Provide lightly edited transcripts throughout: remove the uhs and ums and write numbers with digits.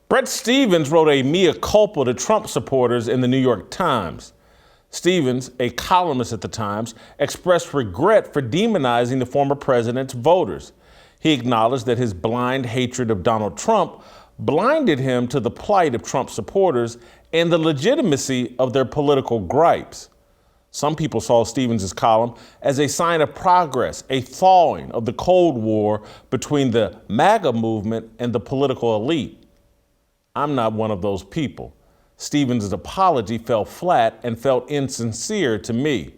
Bret Stephens wrote a mea culpa to Trump supporters in the New York Times. Stephens, a columnist at the Times, expressed regret for demonizing the former president's voters. He acknowledged that his blind hatred of Donald Trump blinded him to the plight of Trump supporters and the legitimacy of their political gripes. Some people saw Stephens' column as a sign of progress, a thawing of the Cold War between the MAGA movement and the political elite. I'm not one of those people. Stephens' apology fell flat and felt insincere to me.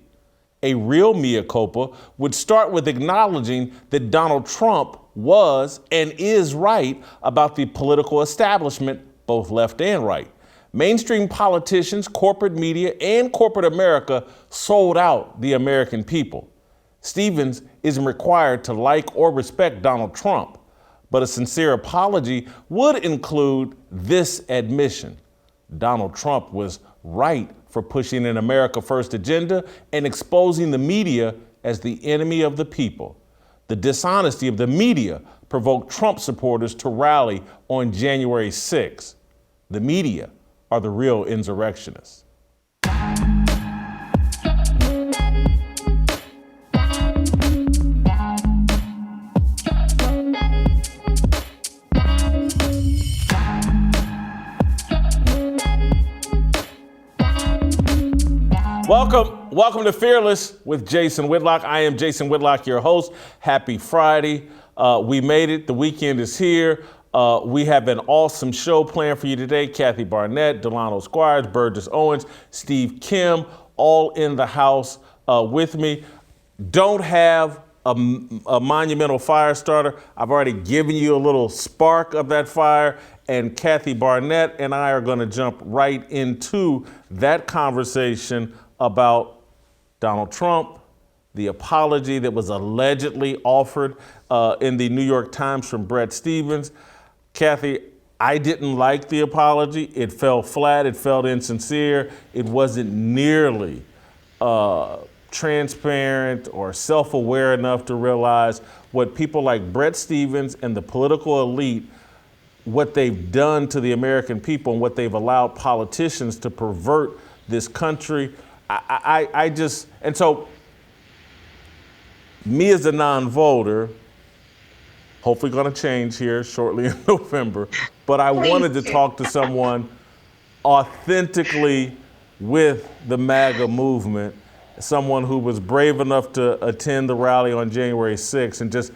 A real mea culpa would start with acknowledging that Donald Trump was and is right about the political establishment, both left and right. Mainstream politicians, corporate media, and corporate America sold out the American people. Stephens isn't required to like or respect Donald Trump, but a sincere apology would include this admission. Donald Trump was right for pushing an America First agenda and exposing the media as the enemy of the people. The dishonesty of the media provoked Trump supporters to rally on January 6th. The media are the real insurrectionists. Welcome to Fearless with Jason Whitlock. I am Jason Whitlock, your host. Happy Friday. We made it. The weekend is here. We have an awesome show planned for you today. Kathy Barnette, Delano Squires, Burgess Owens, Steve Kim, all in the house with me. Don't have a monumental fire starter. I've already given you a little spark of that fire, and Kathy Barnette and I are going to jump right into that conversation about Donald Trump, the apology that was allegedly offered in the New York Times from Bret Stephens. Kathy, I didn't like the apology. It fell flat. It felt insincere. It wasn't nearly transparent or self-aware enough to realize what people like Bret Stephens and the political elite, what they've done to the American people and what they've allowed politicians to pervert this country. And so me as a non-voter, hopefully going to change here shortly in November, but I wanted to talk to someone authentically with the MAGA movement, someone who was brave enough to attend the rally on January 6th, and just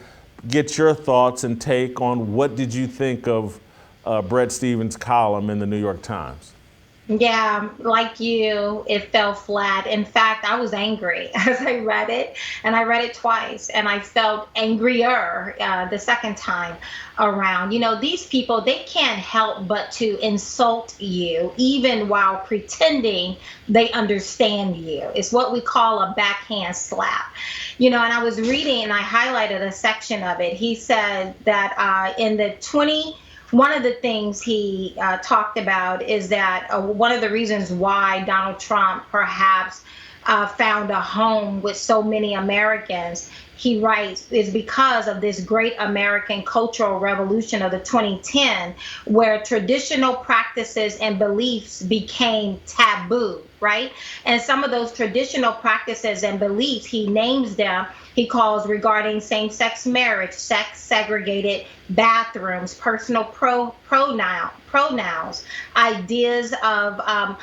get your thoughts and take on what did you think of Bret Stephens' column in the New York Times? Yeah, like you, it fell flat. In fact, I was angry as I read it, and I read it twice, and I felt angrier the second time around. You know, these people, they can't help but to insult you, even while pretending they understand you. It's what we call a backhand slap. You know, and I was reading, and I highlighted a section of it. He said that one of the things he talked about is that one of the reasons why Donald Trump perhaps found a home with so many Americans, he writes, is because of this great American cultural revolution of the 2010, where traditional practices and beliefs became taboo, right? And some of those traditional practices and beliefs, he names them, he calls regarding same-sex marriage, sex-segregated bathrooms, personal pronouns, ideas of a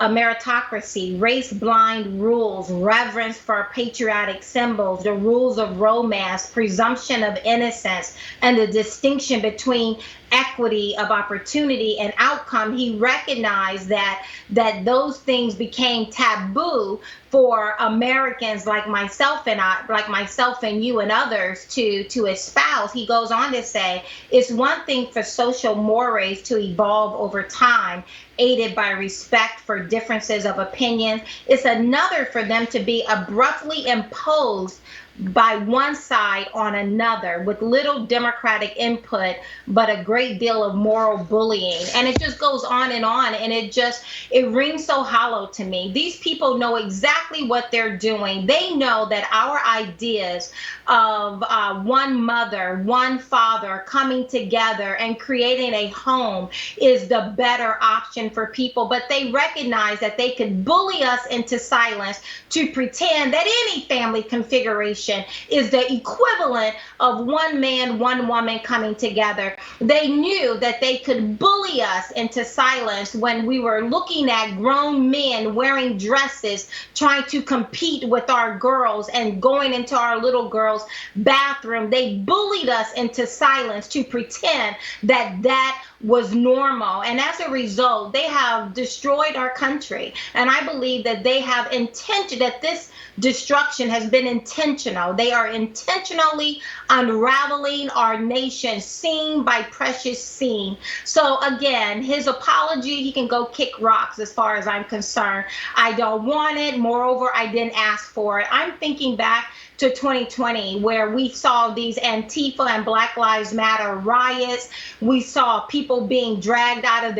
meritocracy, race-blind rules, reverence for patriotic symbols, the rules of romance, presumption of innocence, and the distinction between equity of opportunity and outcome. He recognized that those things became taboo for Americans like myself and you and others to espouse. He goes on to say, it's one thing for social mores to evolve over time, aided by respect for differences of opinion. It's another for them to be abruptly imposed by one side on another with little democratic input, but a great deal of moral bullying. And it just goes on, and it rings so hollow to me. These people know exactly what they're doing. They know that our ideas of one mother, one father coming together and creating a home is the better option for people. But they recognize that they could bully us into silence to pretend that any family configuration is the equivalent of one man, one woman coming together. They knew that they could bully us into silence when we were looking at grown men wearing dresses, trying to compete with our girls and going into our little girls' bathroom. They bullied us into silence to pretend that that was normal. And as a result, they have destroyed our country. And I believe that they have that this destruction has been intentional. They are intentionally unraveling our nation scene by precious scene. So again, his apology, he can go kick rocks as far as I'm concerned. I don't want it. Moreover, I didn't ask for it. I'm thinking back to 2020, where we saw these Antifa and Black Lives Matter riots. We saw people being dragged out of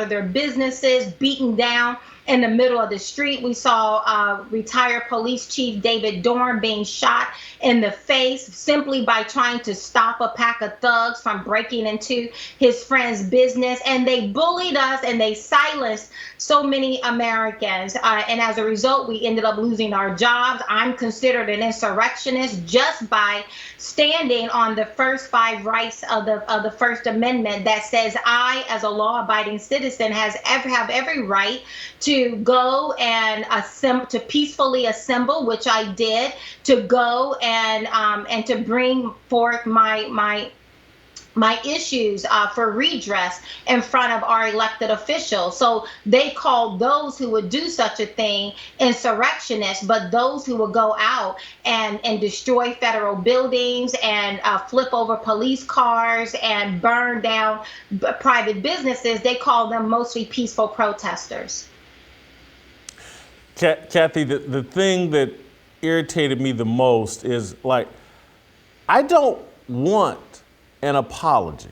their businesses, beaten down in the middle of the street. We saw retired police chief David Dorn being shot in the face simply by trying to stop a pack of thugs from breaking into his friend's business. And they bullied us and they silenced so many Americans. And as a result, we ended up losing our jobs. I'm considered an insurrectionist just by standing on the first 5 rights of the First Amendment that says I, as a law-abiding citizen, have every right to go and to peacefully assemble, which I did, to go and to bring forth my issues for redress in front of our elected officials. So they called those who would do such a thing insurrectionists, but those who would go out and destroy federal buildings and flip over police cars and burn down private businesses, they called them mostly peaceful protesters. Kathy, the thing that irritated me the most is, like, I don't want an apology.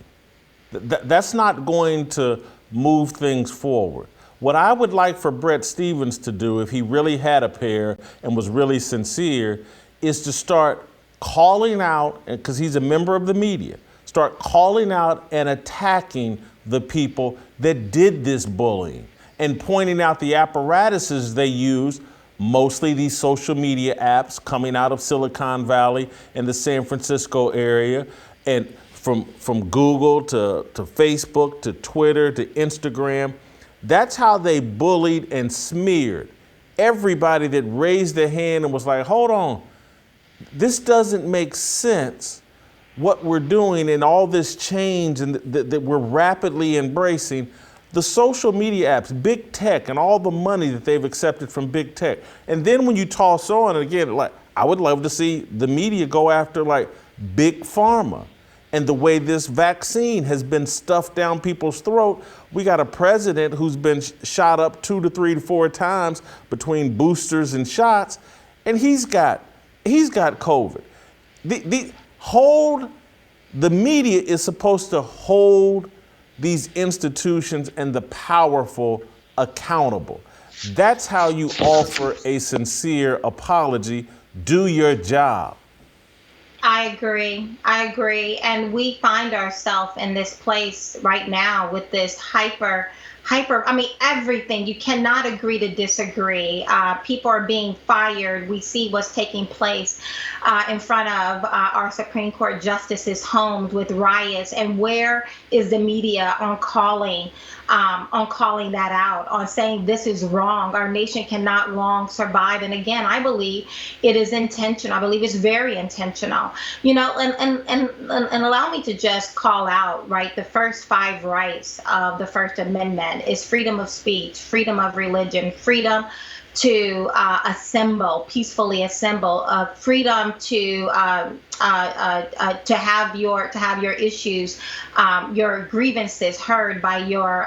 That's not going to move things forward. What I would like for Bret Stephens to do, if he really had a pair and was really sincere, is to start calling out, because he's a member of the media, start calling out and attacking the people that did this bullying and pointing out the apparatuses they use, mostly these social media apps coming out of Silicon Valley and the San Francisco area, and from Google to Facebook to Twitter to Instagram. That's how they bullied and smeared everybody that raised their hand and was like, hold on, this doesn't make sense, what we're doing and all this change and that we're rapidly embracing. The social media apps, big tech, and all the money that they've accepted from big tech. And then when you toss on, and again, like, I would love to see the media go after like big pharma and the way this vaccine has been stuffed down people's throat. We got a president who's been shot up 2 to 3 to 4 times between boosters and shots, and he's got COVID. The media is supposed to hold these institutions and the powerful accountable. That's how you offer a sincere apology. Do your job. I agree. And we find ourselves in this place right now with this hyper, everything. You cannot agree to disagree. People are being fired. We see what's taking place in front of our Supreme Court justices' homes with riots. And where is the media on calling that out, on saying this is wrong? Our nation cannot long survive. And again, I believe it is intentional. I believe it's very intentional. You know, and allow me to just call out, right, the first 5 rights of the First Amendment is freedom of speech, freedom of religion, freedom to peacefully assemble, freedom to have your issues, your grievances heard by your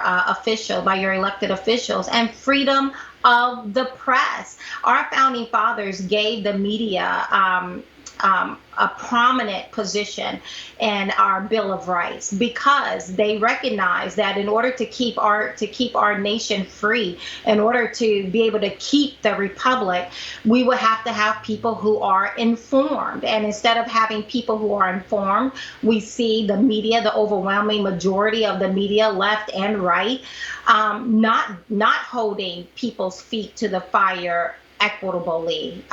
elected officials, and freedom of the press. Our founding fathers gave the media a prominent position in our Bill of Rights, because they recognize that in order to keep our nation free, in order to be able to keep the republic, we would have to have people who are informed. And instead of having people who are informed, we see the media, the overwhelming majority of the media, left and right, not holding people's feet to the fire equitably,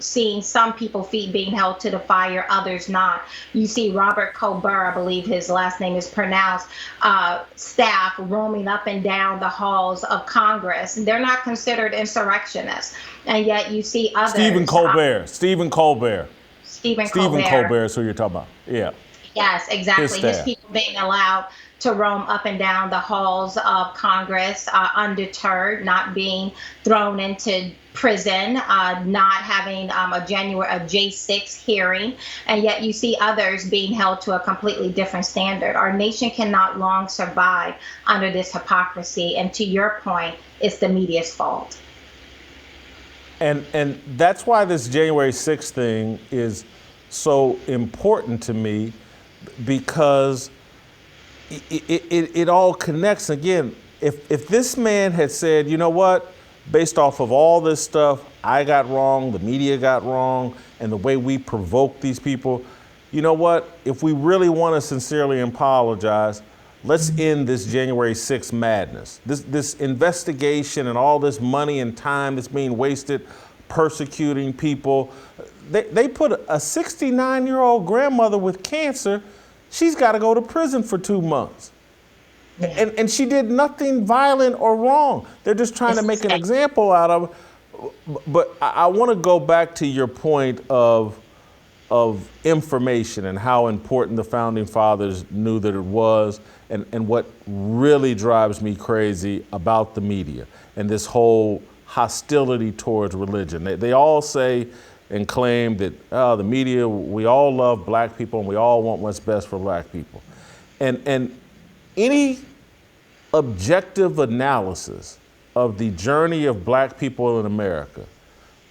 seeing some people's feet being held to the fire, others not. You see Robert Colbert, I believe his last name is pronounced, staff roaming up and down the halls of Congress. They're not considered insurrectionists. And yet you see others. Stephen Colbert is who you're talking about. Yeah. Yes, exactly. His people being allowed to roam up and down the halls of Congress undeterred, not being thrown into prison, not having a J6 hearing, and yet you see others being held to a completely different standard. Our nation cannot long survive under this hypocrisy, and to your point, it's the media's fault. And that's why this January 6th thing is so important to me, because it all connects. Again, if this man had said, you know what, based off of all this stuff I got wrong, the media got wrong, and the way we provoke these people, you know what, if we really want to sincerely apologize, let's end this January 6th madness. This investigation and all this money and time that's being wasted persecuting people. They put a 69-year-old grandmother with cancer, she's got to go to prison for 2 months. Yeah. And she did nothing violent or wrong. They're just trying to make an example out of it. But I want to go back to your point of information and how important the founding fathers knew that it was, and what really drives me crazy about the media and this whole hostility towards religion. They all say and claim that the media, we all love black people and we all want what's best for black people. And any objective analysis of the journey of black people in America,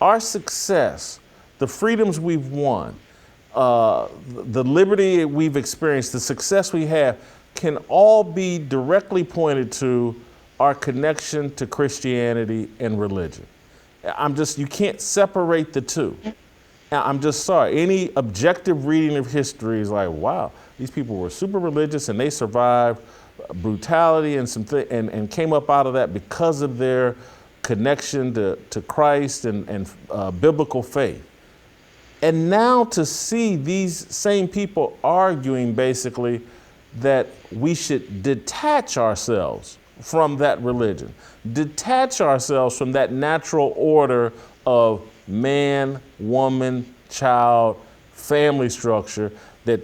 our success, the freedoms we've won, the liberty we've experienced, the success we have, can all be directly pointed to our connection to Christianity and religion. You can't separate the two. I'm just sorry. Any objective reading of history is like, wow, these people were super religious and they survived brutality and came up out of that because of their connection to Christ and biblical faith. And now to see these same people arguing basically that we should detach ourselves from that religion, detach ourselves from that natural order of man, woman, child, family structure that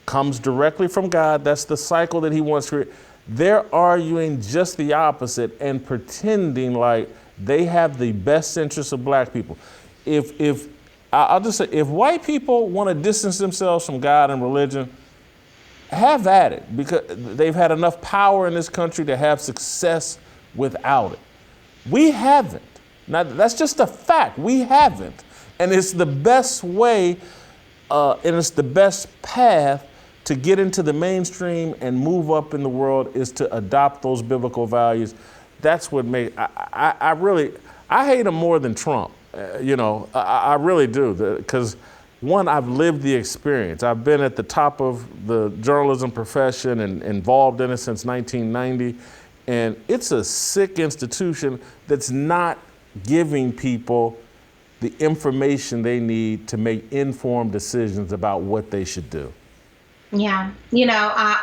comes directly from God. That's the cycle that he wants to create. They're arguing just the opposite and pretending like they have the best interests of black people. I'll just say, if white people want to distance themselves from God and religion, have at it, because they've had enough power in this country to have success without it. We haven't. Now, that's just a fact. We haven't. And it's the best way, and it's the best path to get into the mainstream and move up in the world, is to adopt those biblical values. That's what makes, I hate him more than Trump. I really do, because one, I've lived the experience. I've been at the top of the journalism profession and involved in it since 1990. And it's a sick institution that's not giving people the information they need to make informed decisions about what they should do. Yeah.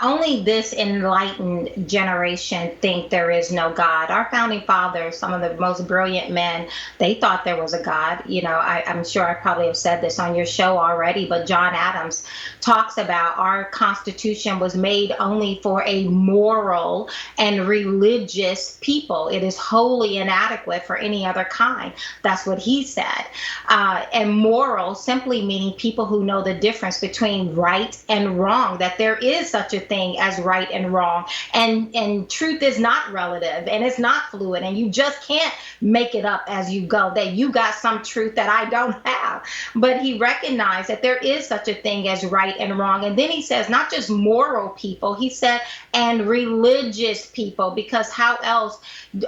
Only this enlightened generation think there is no God. Our founding fathers, some of the most brilliant men, they thought there was a God. I'm sure I probably have said this on your show already, but John Adams talks about our Constitution was made only for a moral and religious people. It is wholly inadequate for any other kind. That's what he said. And moral simply meaning people who know the difference between right and wrong. wrong, that there is such a thing as right and wrong. And truth is not relative and it's not fluid. And you just can't make it up as you go, that you got some truth that I don't have. But he recognized that there is such a thing as right and wrong. And then he says, not just moral people, he said, and religious people, because how else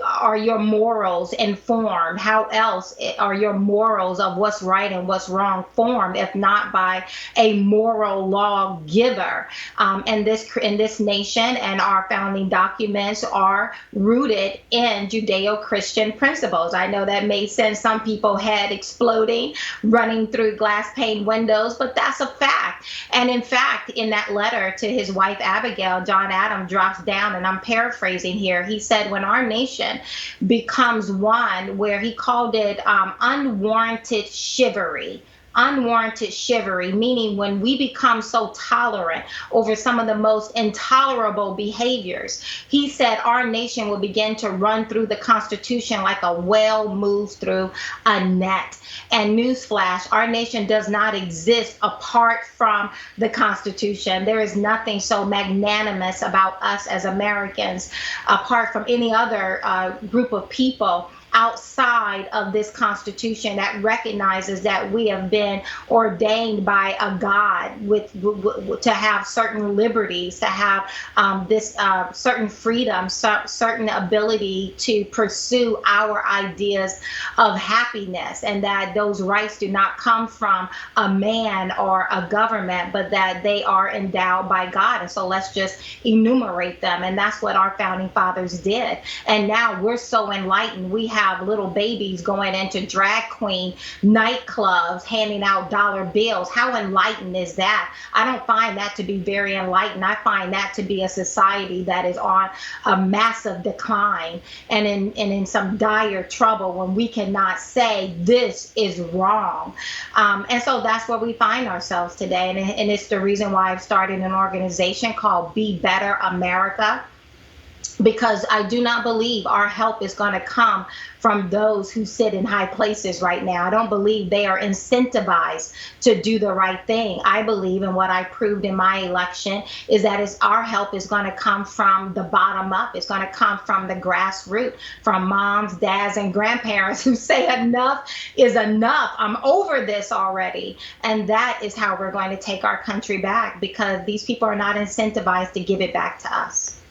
are your morals informed? How else are your morals of what's right and what's wrong formed, if not by a moral lawgiver? And in this nation, and our founding documents are rooted in Judeo-Christian principles. I know that may send some people head exploding, running through glass pane windows, but that's a fact. And in fact, in that letter to his wife Abigail, John Adams drops down, and I'm paraphrasing here, he said, when our nation becomes one where he called it unwarranted chivalry, meaning when we become so tolerant over some of the most intolerable behaviors, he said our nation will begin to run through the Constitution like a whale moves through a net. And newsflash, our nation does not exist apart from the Constitution. There is nothing so magnanimous about us as Americans, apart from any other group of people outside of this Constitution, that recognizes that we have been ordained by a God to have certain liberties, to have this certain freedom, certain ability to pursue our ideas of happiness, and that those rights do not come from a man or a government, but that they are endowed by God. And so let's just enumerate them. And that's what our founding fathers did. And now we're so enlightened. We have little babies going into drag queen nightclubs, handing out dollar bills. How enlightened is that? I don't find that to be very enlightened. I find that to be a society that is on a massive decline and in some dire trouble when we cannot say this is wrong. And so that's where we find ourselves today. And it's the reason why I've started an organization called Be Better America, because I do not believe our help is going to come from those who sit in high places right now. I don't believe they are incentivized to do the right thing. I believe, and what I proved in my election, is that our help is going to come from the bottom up. It's going to come from the grassroots, from moms, dads, and grandparents who say enough is enough. I'm over this already. And that is how we're going to take our country back, because these people are not incentivized to give it back to us.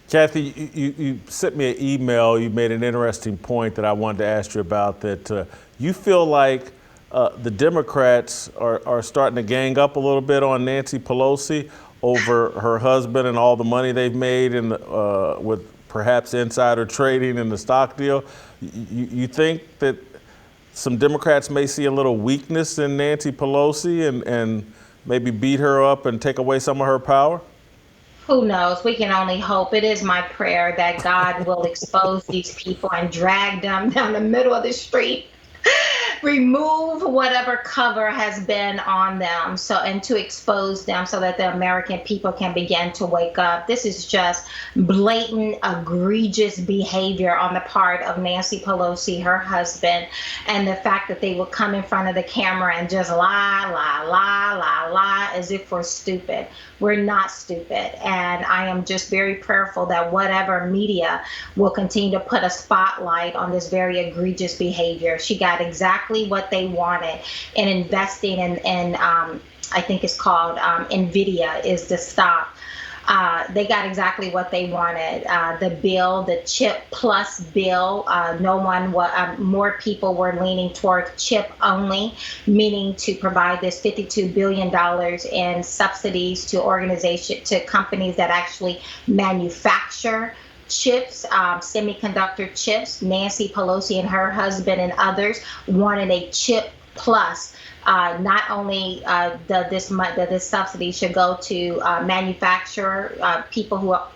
Kathy, you sent me an email. You made an interesting point that I wanted to ask you about, that you feel like the Democrats are starting to gang up a little bit on Nancy Pelosi over her husband and all the money they've made with perhaps insider trading in the stock deal. You think that some Democrats may see a little weakness in Nancy Pelosi and maybe beat her up and take away some of her power? Who knows? We can only hope. It is my prayer that God will expose these people and drag them down the middle of the street, remove whatever cover has been on them, and to expose them so that the American people can begin to wake up. This is just blatant, egregious behavior on the part of Nancy Pelosi, her husband, and the fact that they will come in front of the camera and just lie as if we're stupid. We're not stupid. And I am just very prayerful that whatever media will continue to put a spotlight on this very egregious behavior. She got exactly what they wanted in investing in I think it's called NVIDIA is the stock. They got exactly what they wanted. The bill, the Chip Plus bill, more people were leaning toward chip only, meaning to provide this $52 billion in subsidies to companies that actually manufacture chips, semiconductor chips. Nancy Pelosi and her husband and others wanted a chip plus. Not only this subsidy should go to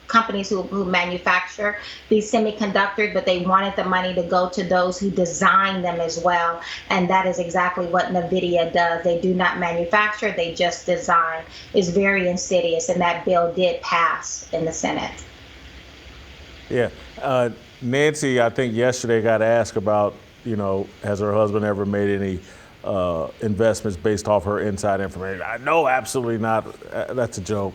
companies who manufacture these semiconductors, but they wanted the money to go to those who design them as well. And that is exactly what NVIDIA does. They do not manufacture, they just design. It's very insidious, and that bill did pass in the Senate. Yeah. Nancy, I think yesterday got asked about, has her husband ever made any investments based off her inside information. I know, absolutely not. That's a joke.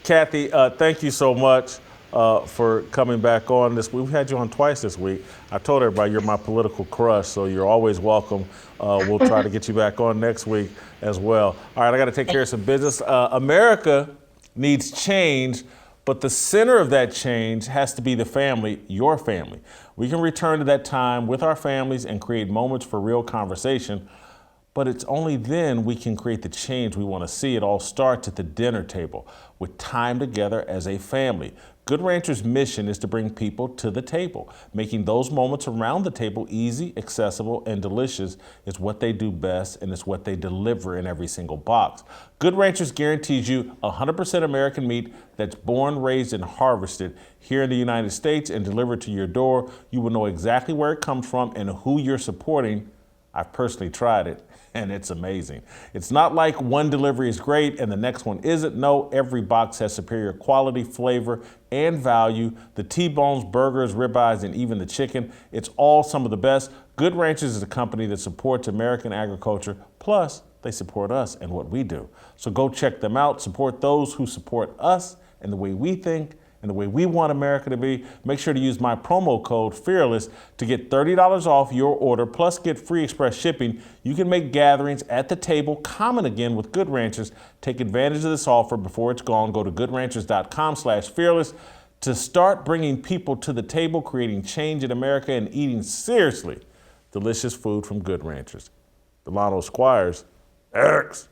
Kathy, thank you so much for coming back on this. We've had you on twice this week. I told everybody you're my political crush, so you're always welcome. We'll try to get you back on next week as well. All right, I got to take care of some business. America needs change, but the center of that change has to be the family, your family. We can return to that time with our families and create moments for real conversation, but it's only then we can create the change we want to see. It all starts at the dinner table with time together as a family. Good Ranchers' mission is to bring people to the table. Making those moments around the table easy, accessible, and delicious is what they do best, and it's what they deliver in every single box. Good Ranchers guarantees you 100% American meat that's born, raised, and harvested here in the United States and delivered to your door. You will know exactly where it comes from and who you're supporting. I've personally tried it, and it's amazing. It's not like one delivery is great and the next one isn't. No, every box has superior quality, flavor, and value. The T-bones, burgers, ribeyes, and even the chicken, it's all some of the best. Good Ranchers is a company that supports American agriculture, plus they support us and what we do. So go check them out. Support those who support us and the way we think and the way we want America to be. Make sure to use my promo code FEARLESS to get $30 off your order, plus get free express shipping. You can make gatherings at the table common again with Good Ranchers. Take advantage of this offer before it's gone. Go to goodranchers.com/fearless to start bringing people to the table, creating change in America, and eating seriously delicious food from Good Ranchers. Delano Squires, Eric's.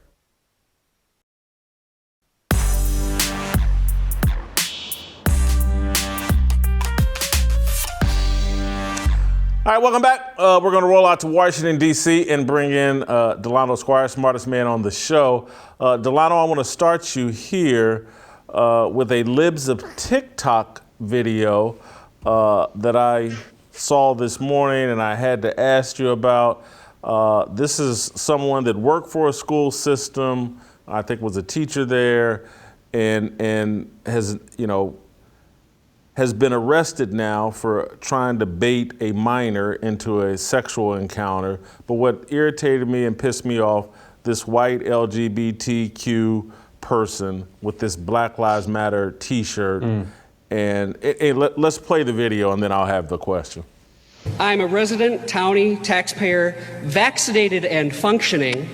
All right, welcome back. We're going to roll out to Washington, D.C. and bring in Delano Squires, smartest man on the show. Delano, I want to start you here with a Libs of TikTok video that I saw this morning and I had to ask you about. This is someone that worked for a school system, I think was a teacher there, and has, has been arrested now for trying to bait a minor into a sexual encounter. But what irritated me and pissed me off, this white LGBTQ person with this Black Lives Matter t-shirt. And let's play the video and then I'll have the question. I'm a resident townie taxpayer, vaccinated and functioning,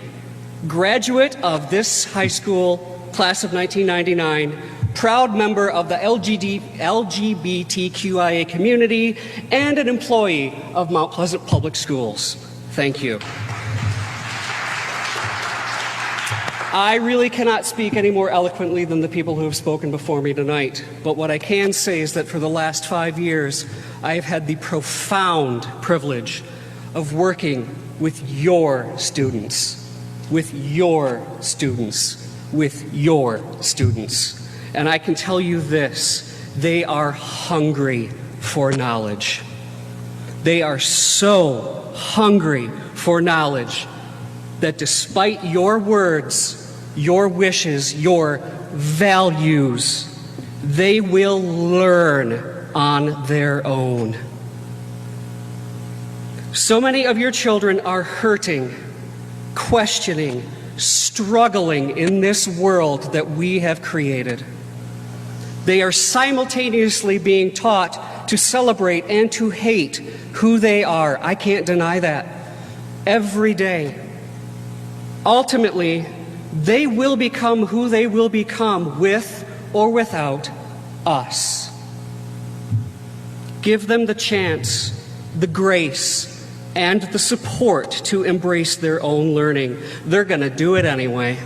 graduate of this high school, class of 1999, proud member of the LGBTQIA community, and an employee of Mount Pleasant Public Schools. Thank you. I really cannot speak any more eloquently than the people who have spoken before me tonight, but what I can say is that for the last 5 years, I have had the profound privilege of working with your students, with your students, with your students. And I can tell you this, they are hungry for knowledge. They are so hungry for knowledge that despite your words, your wishes, your values, they will learn on their own. So many of your children are hurting, questioning, struggling in this world that we have created. They are simultaneously being taught to celebrate and to hate who they are. I can't deny that. Every day. Ultimately, they will become who they will become with or without us. Give them the chance, the grace, and the support to embrace their own learning. They're going to do it anyway.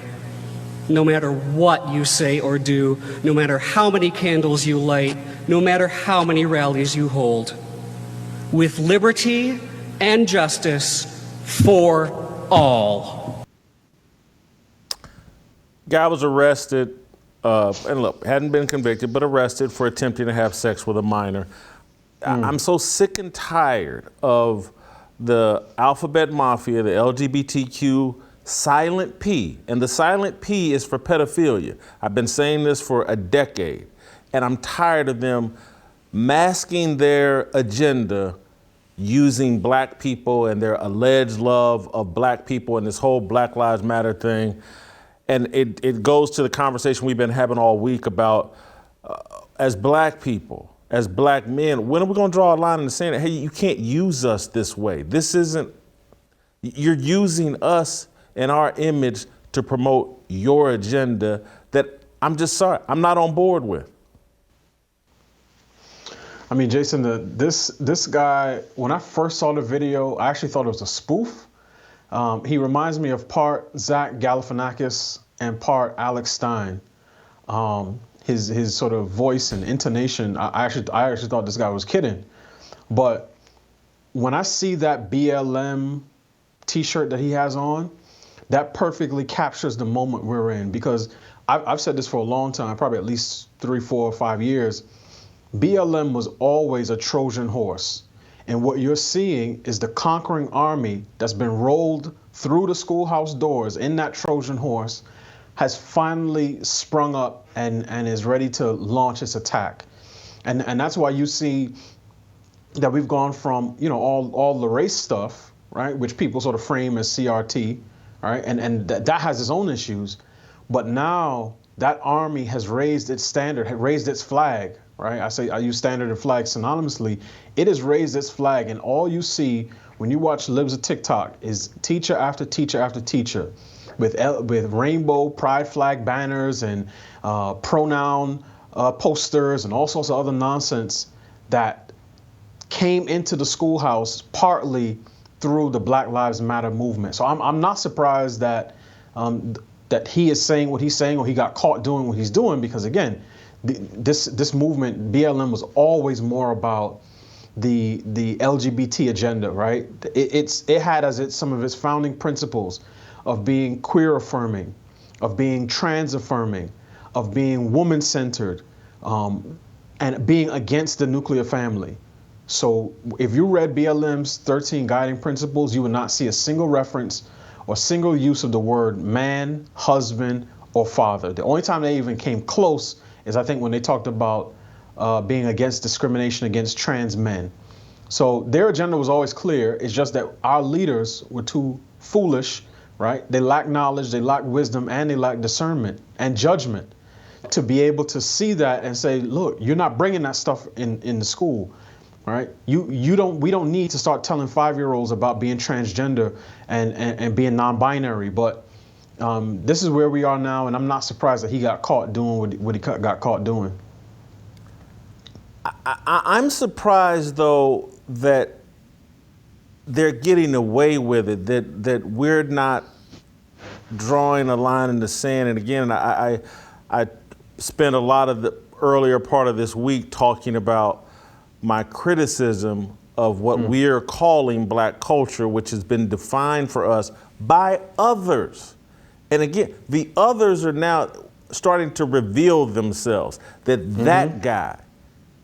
No matter what you say or do, no matter how many candles you light, no matter how many rallies you hold. With liberty and justice for all. Guy was arrested, and look, hadn't been convicted, but arrested for attempting to have sex with a minor. I'm so sick and tired of the alphabet mafia, the LGBTQ silent P, and the silent P is for pedophilia. I've been saying this for a decade, and I'm tired of them masking their agenda using black people and their alleged love of black people and this whole Black Lives Matter thing. And it goes to the conversation we've been having all week about as black people, as black men, when are we going to draw a line in the sand? Hey, you can't use us this way. This isn't, you're using us and our image to promote your agenda that I'm just sorry, I'm not on board with. I mean, Jason, this guy, when I first saw the video, I actually thought it was a spoof. He reminds me of part Zach Galifianakis and part Alex Stein. His sort of voice and intonation, I actually thought this guy was kidding. But when I see that BLM T-shirt that he has on, that perfectly captures the moment we're in. Because I've said this for a long time, probably at least 3, 4, 5 years. BLM was always a Trojan horse. And what you're seeing is the conquering army that's been rolled through the schoolhouse doors in that Trojan horse has finally sprung up and is ready to launch its attack. And that's why you see that we've gone from, you know, all the race stuff, right, which people sort of frame as CRT, right, and that has its own issues. But now that army has raised its standard, raised its flag, right? I use standard and flag synonymously. It has raised its flag, and all you see when you watch Libs of TikTok is teacher after teacher after teacher with rainbow pride flag banners and pronoun posters and all sorts of other nonsense that came into the schoolhouse partly through the Black Lives Matter movement. So I'm not surprised that that he is saying what he's saying, or he got caught doing what he's doing, because again, this movement, BLM, was always more about the LGBT agenda, right? It had as some of its founding principles of being queer affirming, of being trans affirming, of being woman centered, and being against the nuclear family. So if you read BLM's 13 guiding principles, you would not see a single reference or single use of the word man, husband, or father. The only time they even came close is, I think, when they talked about being against discrimination against trans men. So their agenda was always clear. It's just that our leaders were too foolish, right? They lack knowledge, they lack wisdom, and they lack discernment and judgment to be able to see that and say, look, you're not bringing that stuff in the school, right? We don't need to start telling 5-year-olds about being transgender and being non-binary, but this is where we are now, and I'm not surprised that he got caught doing what he got caught doing. I'm surprised, though, that they're getting away with it, that we're not drawing a line in the sand. And again, I spent a lot of the earlier part of this week talking about my criticism of what we're calling black culture, which has been defined for us by others. And again, the others are now starting to reveal themselves, that that guy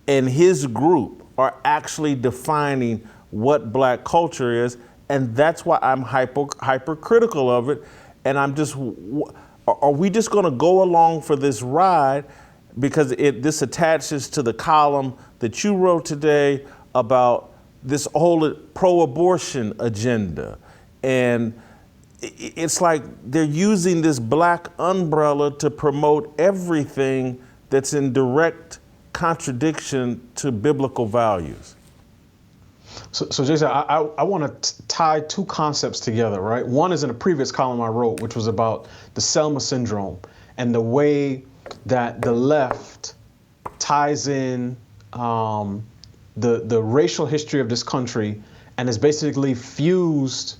and his group are actually defining what black culture is, and that's why I'm hypercritical of it. And I'm just, are we just going to go along for this ride because this attaches to the column that you wrote today about this whole pro-abortion agenda? And it's like they're using this black umbrella to promote everything that's in direct contradiction to biblical values. So Jason, I want to tie two concepts together, right? One is in a previous column I wrote, which was about the Selma syndrome and the way that the left ties in the racial history of this country and has basically fused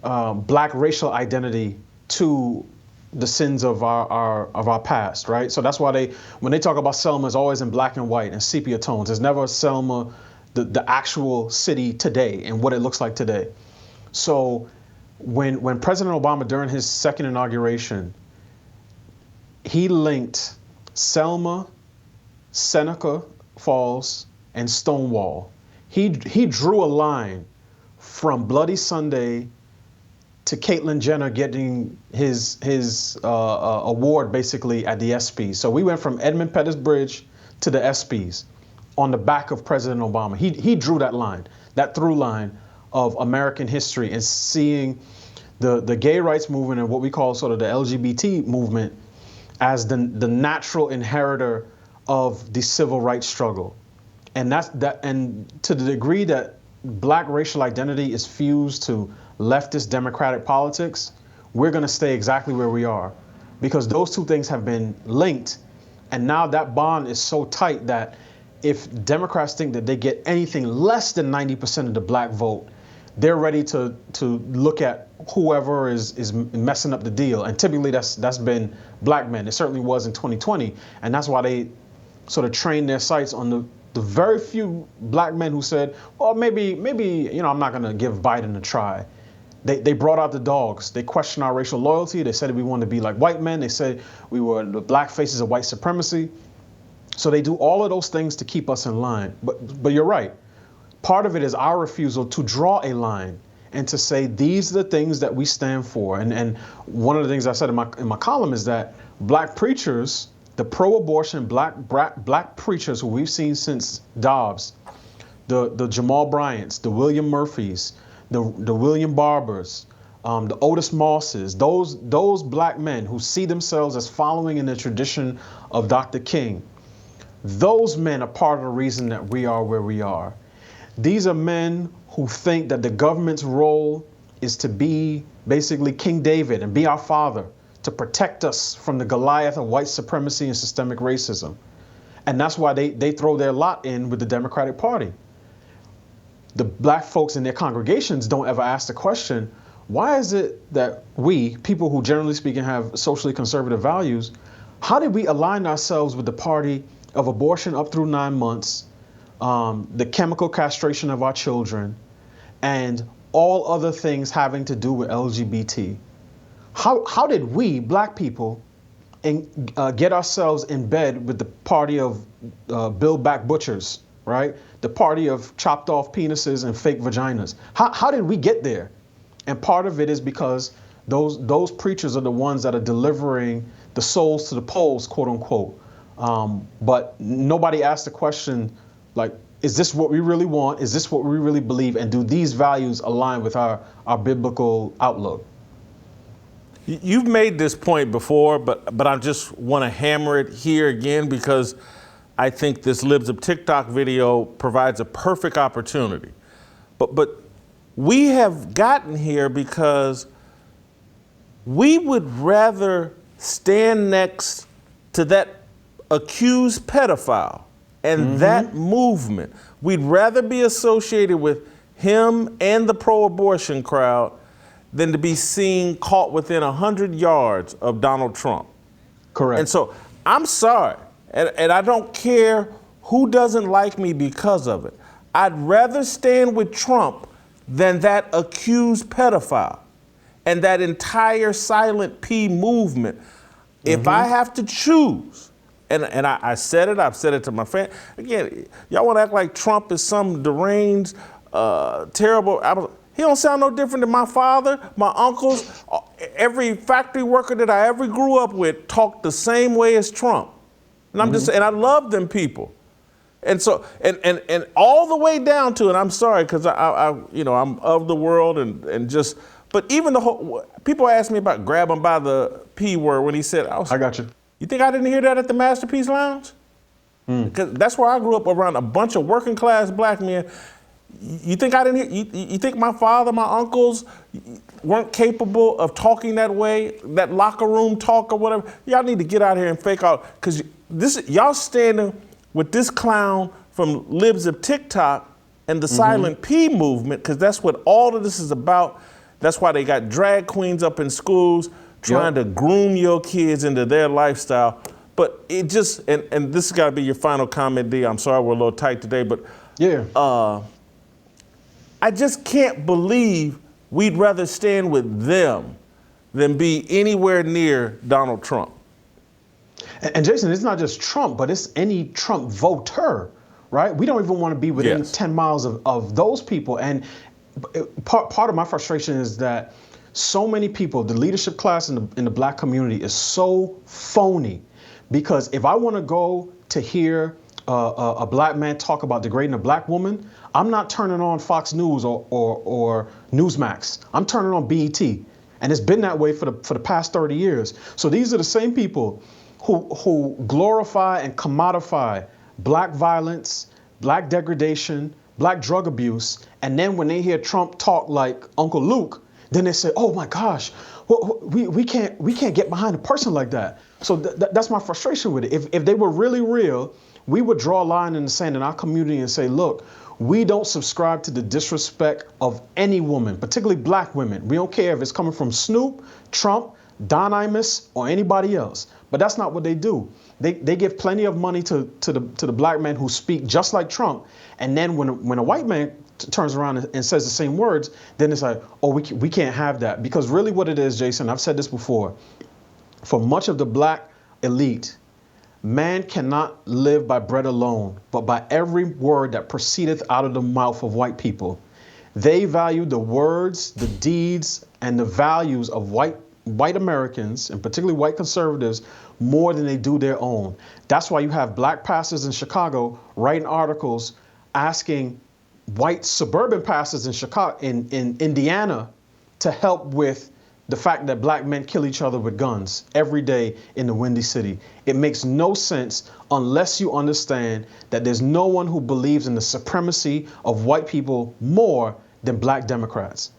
black racial identity to the sins of our past, right? So that's why when they talk about Selma, it's always in black and white and sepia tones. There's never Selma, the actual city today and what it looks like today. So when President Obama, during his second inauguration, he linked Selma, Seneca Falls, and Stonewall. He drew a line from Bloody Sunday to Caitlyn Jenner getting his award basically at the ESPYs. So we went from Edmund Pettus Bridge to the ESPYs, on the back of President Obama. He drew that line, that through line of American history, and seeing the gay rights movement and what we call sort of the LGBT movement as the natural inheritor of the civil rights struggle. And and to the degree that black racial identity is fused to leftist democratic politics, we're going to stay exactly where we are, because those two things have been linked. And now that bond is so tight that if Democrats think that they get anything less than 90% of the black vote, they're ready to look at whoever is messing up the deal. And typically that's been black men. It certainly was in 2020. And that's why they sort of trained their sights on the very few black men who said, well, maybe, I'm not going to give Biden a try. They brought out the dogs. They questioned our racial loyalty. They said we wanted to be like white men. They said we were the black faces of white supremacy. So they do all of those things to keep us in line. But you're right. Part of it is our refusal to draw a line and to say these are the things that we stand for. And one of the things I said in my column is that black preachers, the pro-abortion black preachers who we've seen since Dobbs, the Jamal Bryants, the William Murphys, the William Barbers, the Otis Mosses, those black men who see themselves as following in the tradition of Dr. King, those men are part of the reason that we are where we are. These are men who think that the government's role is to be basically King David and be our father, to protect us from the Goliath of white supremacy and systemic racism. And that's why they throw their lot in with the Democratic Party. The black folks in their congregations don't ever ask the question, why is it that we, people who generally speaking have socially conservative values, how did we align ourselves with the party of abortion up through 9 months, the chemical castration of our children, and all other things having to do with LGBT? How did we, black people, get ourselves in bed with the party of Bill Back Butchers, right? The party of chopped off penises and fake vaginas? How did we get there? And part of it is because those preachers are the ones that are delivering the souls to the polls, quote unquote. But nobody asked the question, like, is this what we really want? Is this what we really believe? And do these values align with our biblical outlook? You've made this point before, but I just want to hammer it here again, because I think this Libs of TikTok video provides a perfect opportunity. But we have gotten here because we would rather stand next to that accused pedophile and that movement. We'd rather be associated with him and the pro-abortion crowd than to be seen caught within 100 yards of Donald Trump. Correct. And so I'm sorry, and I don't care who doesn't like me because of it. I'd rather stand with Trump than that accused pedophile and that entire Silent P movement. If I have to choose, and I said it, I've said it to my friend. Again, y'all want to act like Trump is some deranged, terrible. He don't sound no different than my father, my uncles. Every factory worker that I ever grew up with talked the same way as Trump. And I'm just saying, I love them people. And so, and all the way down to, and I'm sorry, because I'm of the world and just, but even the whole, people ask me about grab him by the P word when he said, I got you. You think I didn't hear that at the Masterpiece Lounge? Because that's where I grew up, around a bunch of working class black men. You think I didn't hear, you think my father, my uncles weren't capable of talking that way, that locker room talk or whatever? Y'all need to get out here and fake out, because y'all standing with this clown from Libs of TikTok and the Silent P movement, because that's what all of this is about. That's why they got drag queens up in schools trying to groom your kids into their lifestyle. But it just, and this has got to be your final comment, D. I'm sorry we're a little tight today, but I just can't believe we'd rather stand with them than be anywhere near Donald Trump. And Jason, it's not just Trump, but it's any Trump voter, right? We don't even want to be within 10 miles of those people. And part of my frustration is that so many people, the leadership class in the black community is so phony, because if I want to go to hear a black man talk about degrading a black woman, I'm not turning on Fox News or Newsmax. I'm turning on BET. And it's been that way for the past 30 years. So these are the same people who glorify and commodify black violence, black degradation, black drug abuse. And then when they hear Trump talk like Uncle Luke, then they say, oh my gosh, we can't get behind a person like that. So that's my frustration with it. If they were really real, we would draw a line in the sand in our community and say, look, we don't subscribe to the disrespect of any woman, particularly black women. We don't care if it's coming from Snoop, Trump, Don Imus, or anybody else. But that's not what they do. They give plenty of money to the black men who speak just like Trump. And then when a white man turns around and says the same words, then it's like, oh, we can't have that. Because really what it is, Jason, I've said this before, for much of the black elite, man cannot live by bread alone, but by every word that proceedeth out of the mouth of white people. They value the words, the deeds, and the values of white Americans, and particularly white conservatives, more than they do their own. That's why you have black pastors in Chicago writing articles asking white suburban pastors in Chicago, in Indiana, to help with the fact that black men kill each other with guns every day in the Windy City. It makes no sense unless you understand that there's no one who believes in the supremacy of white people more than black Democrats.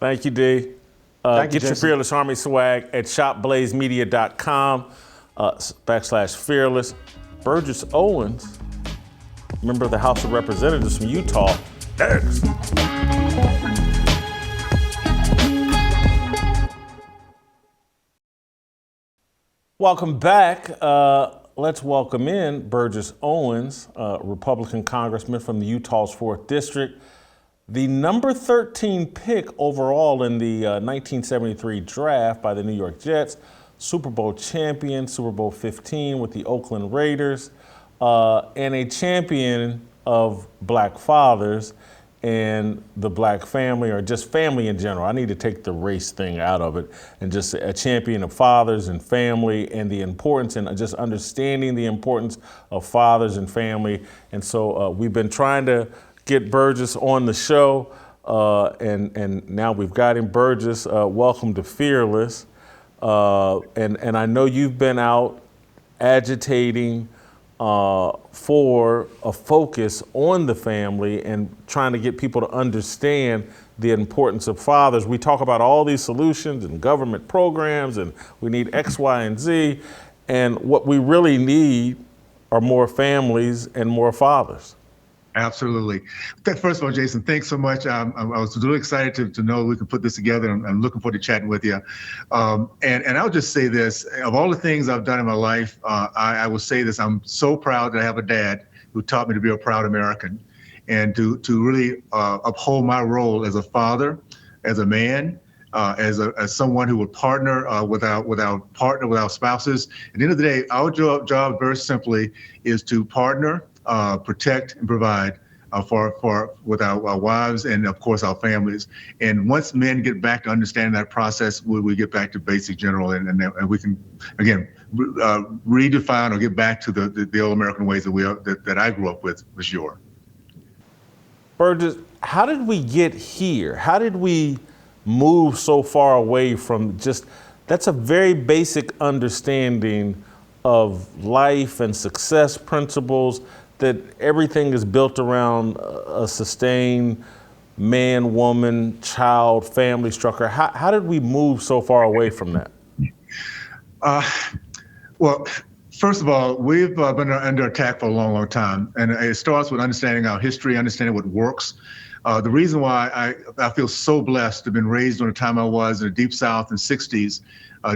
Thank you, D. Get your Fearless Army swag at shopblazemedia.com/fearless. Burgess Owens, member of the House of Representatives from Utah, next. Welcome back. Let's welcome in Burgess Owens, Republican congressman from the Utah's 4th District, the number 13 pick overall in the 1973 draft by the New York Jets, Super Bowl champion, Super Bowl 15 with the Oakland Raiders, and a champion of black fathers and the black family, or just family in general. I need to take the race thing out of it, and just a champion of fathers and family, and the importance, and just understanding the importance of fathers and family. And so we've been trying to get Burgess on the show, and now we've got him. Burgess, welcome to Fearless. And I know you've been out agitating for a focus on the family and trying to get people to understand the importance of fathers. We talk about all these solutions and government programs, and we need X, Y, and Z. And what we really need are more families and more fathers. Absolutely. First of all, Jason, thanks so much. I was really excited to know we can put this together. I'm looking forward to chatting with you. And I'll just say this, of all the things I've done in my life, I will say this, I'm so proud that I have a dad who taught me to be a proud American, and to really uphold my role as a father, as a man, as someone who would partner with our spouses. At the end of the day, our job very simply is to partner, protect, and provide with our wives and, of course, our families. And once men get back to understanding that process, we get back to basic general, and we can, again, redefine or get back to the old American ways that I grew up with, for sure. Burgess, how did we get here? How did we move so far away from just, that's a very basic understanding of life and success principles, that everything is built around a sustained man, woman, child, family structure. How did we move so far away from that? Well, first of all, we've been under attack for a long, long time. And it starts with understanding our history, understanding what works. The reason why I feel so blessed to have been raised during the time I was in the Deep South in the 60s,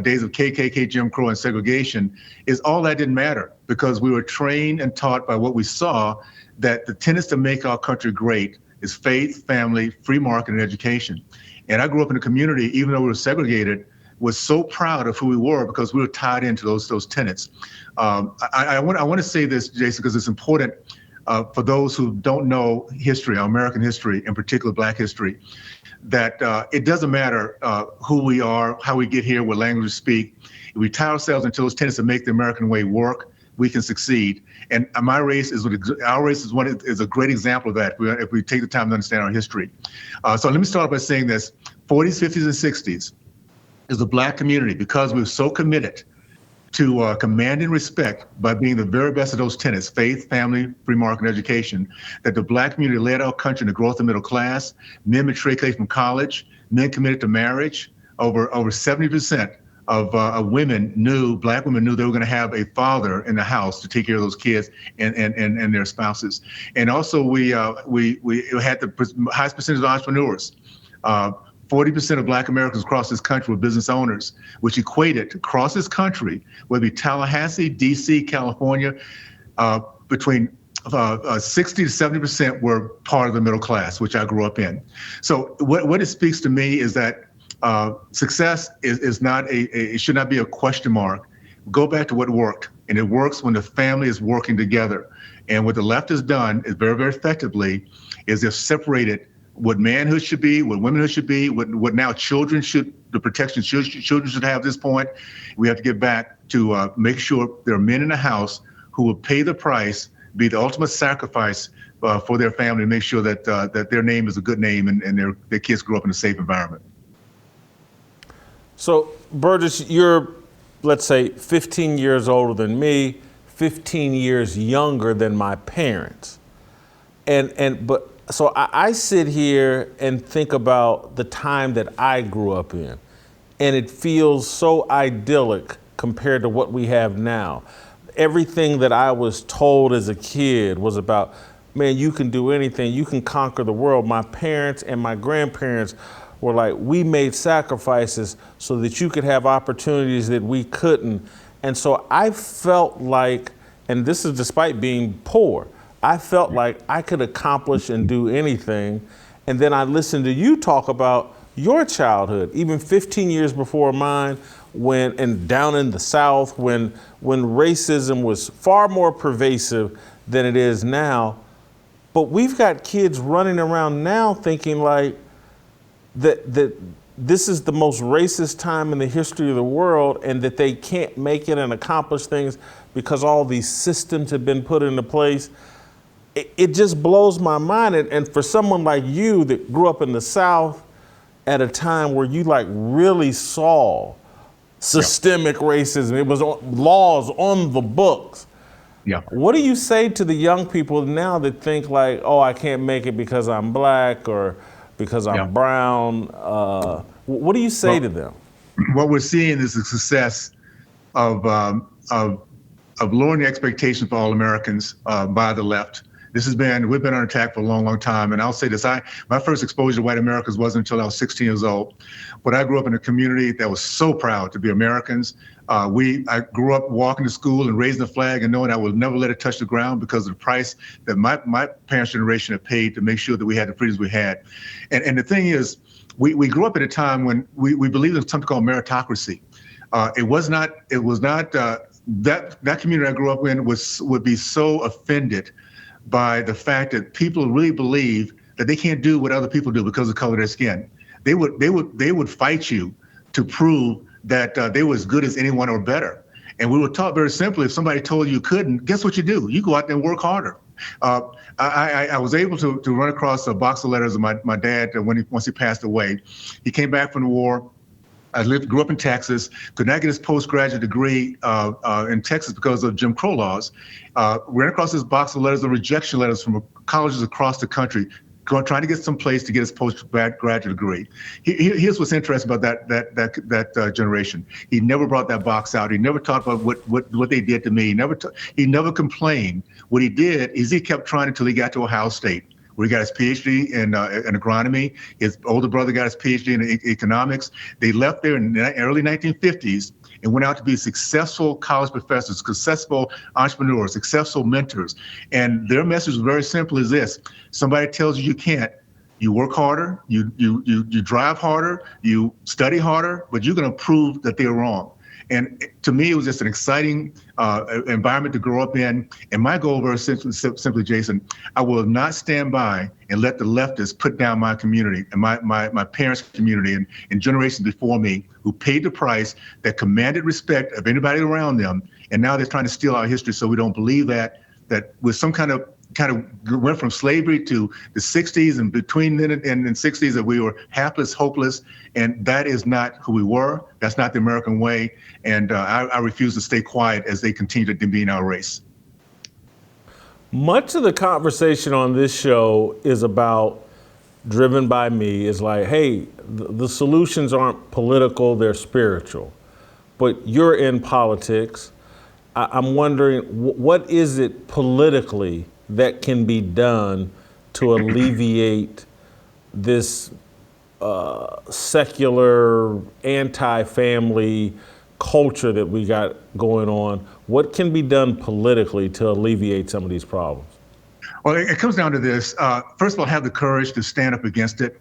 days of KKK, Jim Crow, and segregation, is all that didn't matter, because we were trained and taught by what we saw, that the tenets to make our country great is faith, family, free market, and education. And I grew up in a community, even though we were segregated, was so proud of who we were because we were tied into those tenets. I want to say this, Jason, because it's important for those who don't know history, our American history, in particular Black history, that it doesn't matter who we are, how we get here, what language we speak. If we tie ourselves into those tenets that make the American way work, we can succeed. And our race is a great example of that if we take the time to understand our history. So let me start by saying this: 40s, 50s, and 60s is the Black community, because we were so committed to commanding respect by being the very best of those tenets, faith, family, free market, and education, that the Black community led our country in the growth of the middle class. Men matriculated from college, men committed to marriage. Over 70% of women Black women knew they were going to have a father in the house to take care of those kids and their spouses. And also we had the highest percentage of entrepreneurs. 40% of Black Americans across this country were business owners, which equated across this country, whether it be Tallahassee, DC, California, between 60 to 70% were part of the middle class, which I grew up in. So what it speaks to me is that success is not it should not be a question mark. Go back to what worked, and it works when the family is working together. And what the left has done is very, very effectively is they've separated what manhood should be, what womanhood should be, what now children should, the protection children should have at this point. We have to get back to make sure there are men in the house who will pay the price, be the ultimate sacrifice for their family, to make sure that that their name is a good name and their kids grow up in a safe environment. So, Burgess, you're, let's say, 15 years older than me, 15 years younger than my parents. So I sit here and think about the time that I grew up in, and it feels so idyllic compared to what we have now. Everything that I was told as a kid was about, man, you can do anything, you can conquer the world. My parents and my grandparents were like, we made sacrifices so that you could have opportunities that we couldn't. And so I felt like, and this is despite being poor, I felt like I could accomplish and do anything. And then I listened to you talk about your childhood, even 15 years before mine, and down in the South, when racism was far more pervasive than it is now. But we've got kids running around now thinking like that this is the most racist time in the history of the world, and that they can't make it and accomplish things because all these systems have been put into place. It just blows my mind. And for someone like you that grew up in the South at a time where you like really saw systemic racism, it was laws on the books. Yeah. What do you say to the young people now that think like, oh, I can't make it because I'm Black or because I'm brown? What do you say to them? What we're seeing is the success of lowering the expectations for all Americans by the left. We've been on attack for a long, long time. And I'll say this, my first exposure to white Americans wasn't until I was 16 years old. But I grew up in a community that was so proud to be Americans. I grew up walking to school and raising the flag and knowing I would never let it touch the ground because of the price that my parents' generation had paid to make sure that we had the freedoms we had. And the thing is, we grew up at a time when we believed in something called meritocracy. That community I grew up in would be so offended by the fact that people really believe that they can't do what other people do because of the color of their skin. They would fight you to prove that they were as good as anyone or better. And we were taught very simply, if somebody told you couldn't, guess what you do? You go out there and work harder. I was able to run across a box of letters of my dad once he passed away. He came back from the war. I grew up in Texas, could not get his postgraduate degree in Texas because of Jim Crow laws. Ran across this box of letters, of rejection letters from colleges across the country, trying to get some place to get his postgraduate degree. Here's what's interesting about that generation. He never brought that box out. He never talked about what they did to me. He never complained. What he did is he kept trying until he got to Ohio State, where he got his PhD in agronomy. His older brother got his PhD in economics. They left there in the early 1950s and went out to be successful college professors, successful entrepreneurs, successful mentors. And their message was very simple as this: somebody tells you can't, you work harder, you drive harder, you study harder, but you're going to prove that they're wrong. And to me, it was just an exciting environment to grow up in. And my goal was simply, Jason, I will not stand by and let the leftists put down my community and my parents' community and generations before me who paid the price, that commanded respect of anybody around them. And now they're trying to steal our history, so we don't believe that with some kind of went from slavery to the 60s, and between then and the 60s that we were hapless, hopeless, and that is not who we were. That's not the American way, and I refuse to stay quiet as they continue to demean our race. Much of the conversation on this show is about, driven by me, is like, hey, the solutions aren't political, they're spiritual. But you're in politics. I'm wondering, what is it politically that can be done to alleviate this secular, anti-family culture that we got going on? What can be done politically to alleviate some of these problems? Well, it comes down to this. First of all, have the courage to stand up against it,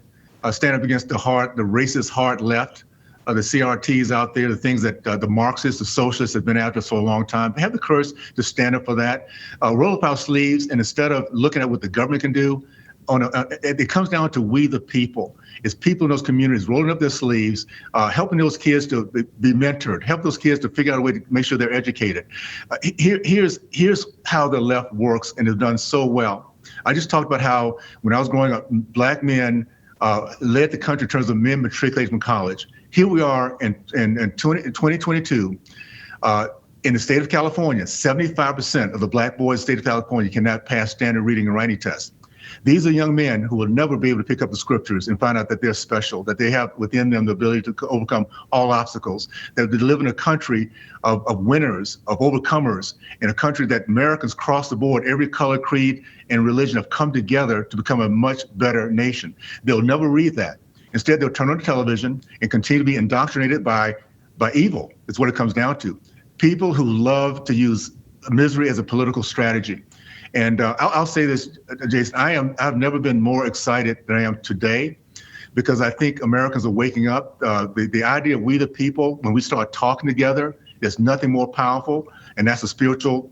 stand up against the racist hard left, the CRTs out there, the things that the Marxists, the socialists have been after for a long time. Have the courage to stand up for that. Roll up our sleeves, and instead of looking at what the government can do, it comes down to we the people. It's people in those communities rolling up their sleeves, helping those kids to be mentored, help those kids to figure out a way to make sure they're educated. Here's how the left works and has done so well. I just talked about how when I was growing up, black men led the country in terms of men matriculating from college. Here we are in 2022, in the state of California, 75% of the black boys in the state of California cannot pass standard reading and writing tests. These are young men who will never be able to pick up the scriptures and find out that they're special, that they have within them the ability to overcome all obstacles, that they live in a country of winners, of overcomers, in a country that Americans across the board, every color, creed, and religion have come together to become a much better nation. They'll never read that. Instead, they'll turn on the television and continue to be indoctrinated by evil. It's what it comes down to. People who love to use misery as a political strategy. And I'll say this, Jason, I've never been more excited than I am today, because I think Americans are waking up. The idea of we the people, when we start talking together, there's nothing more powerful, and that's a spiritual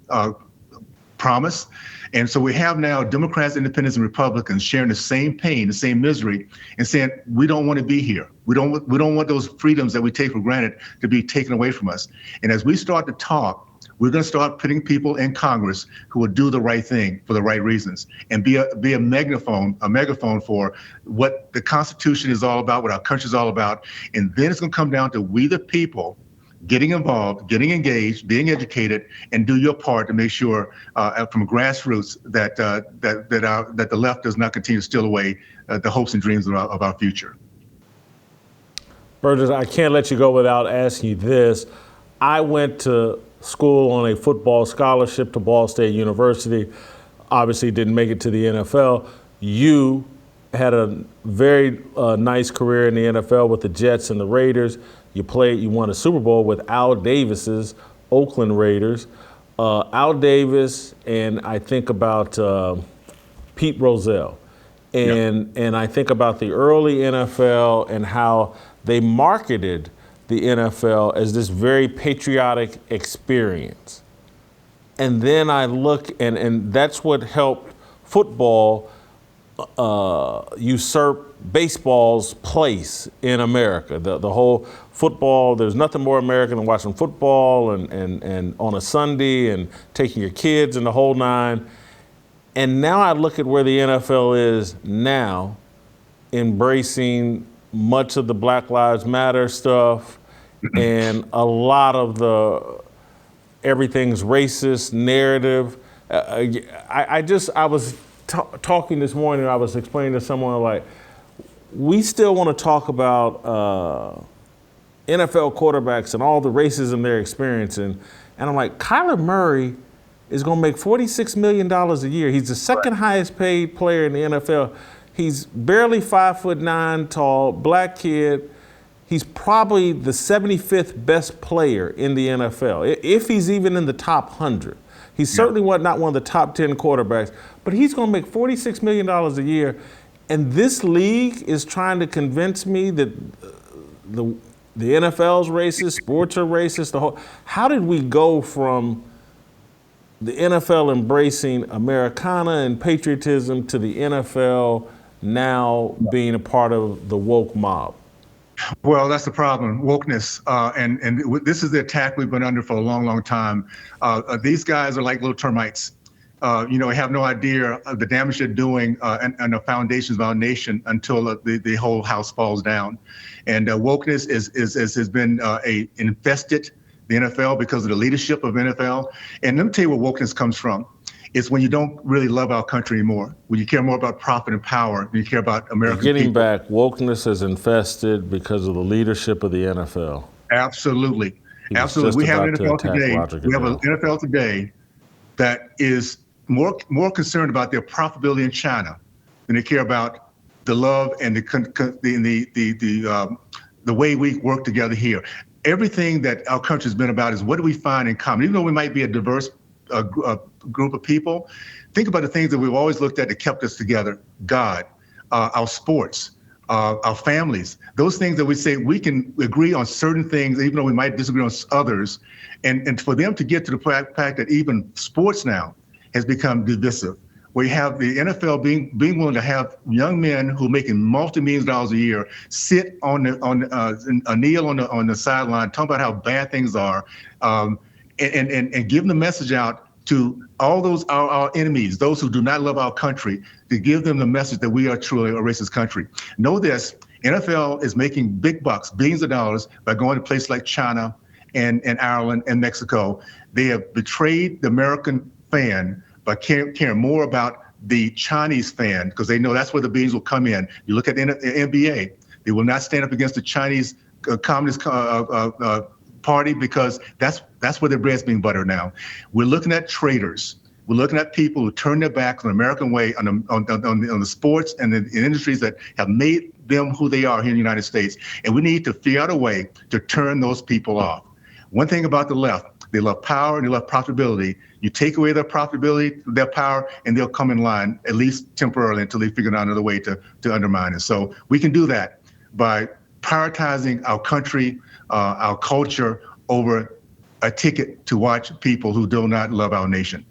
promise. And so we have now Democrats, Independents, and Republicans sharing the same pain, the same misery, and saying, we don't want to be here. We don't want those freedoms that we take for granted to be taken away from us. And as we start to talk, we're going to start putting people in Congress who will do the right thing for the right reasons, and be a megaphone for what the Constitution is all about, what our country is all about. And then it's going to come down to we the people getting involved, getting engaged, being educated, and do your part to make sure from grassroots that the left does not continue to steal away the hopes and dreams of our future. Burgess, I can't let you go without asking you this. I went to school on a football scholarship to Ball State University. Obviously didn't make it to the NFL. You had a very nice career in the NFL with the Jets and the Raiders. You won a Super Bowl with Al Davis's Oakland Raiders. Al Davis, and I think about Pete Rozelle. And I think about the early NFL and how they marketed the NFL as this very patriotic experience. And then I look, and that's what helped football usurp baseball's place in America. The whole football, there's nothing more American than watching football and on a Sunday and taking your kids and the whole nine. And now I look at where the NFL is now, embracing much of the Black Lives Matter stuff, and a lot of the everything's racist narrative. I was talking this morning, I was explaining to someone, like, we still want to talk about NFL quarterbacks and all the racism they're experiencing. And I'm like, Kyler Murray is going to make $46 million a year. He's the second highest paid player in the NFL. He's barely 5'9" tall, black kid. He's probably the 75th best player in the NFL, if he's even in the top 100. He's certainly not one of the top 10 quarterbacks, but he's going to make $46 million a year. And this league is trying to convince me that the NFL's racist, sports are racist. How did we go from the NFL embracing Americana and patriotism to the NFL now being a part of the woke mob? Well, that's the problem, wokeness. And this is the attack we've been under for a long, long time. These guys are like little termites. Have no idea of the damage they're doing and the foundations of our nation until the whole house falls down. And wokeness has been infested the NFL because of the leadership of NFL. And let me tell you where wokeness comes from. It's when you don't really love our country anymore, when you care more about profit and power, when you care about American Getting people. back, wokeness is infested because of the leadership of the NFL. Absolutely. Absolutely. We have an NFL today. We have an NFL today that is more concerned about their profitability in China than they care about the love and the way we work together here. Everything that our country's been about is what do we find in common? Even though we might be a diverse group of people, think about the things that we've always looked at that kept us together. God, our sports, our families, those things that we say we can agree on certain things, even though we might disagree on others. And for them to get to the fact that even sports now has become divisive. We have the NFL being willing to have young men who are making multi-millions of dollars a year sit kneel on the sideline, talk about how bad things are, and give the message out to all those our enemies, those who do not love our country, to give them the message that we are truly a racist country. Know this: NFL is making big bucks, billions of dollars, by going to places like China and Ireland and Mexico. They have betrayed the American fan by caring more about the Chinese fan, because they know that's where the beans will come in. You look at the NBA, they will not stand up against the Chinese Communist Party, because that's where their bread's being buttered now. We're looking at traitors. We're looking at people who turn their back on the American way, on the sports and the industries that have made them who they are here in the United States. And we need to figure out a way to turn those people off. One thing about the left, they love power and they love profitability. You take away their profitability, their power, and they'll come in line, at least temporarily, until they figure out another way to undermine it. So we can do that by prioritizing our country, our culture, over a ticket to watch people who do not love our nation.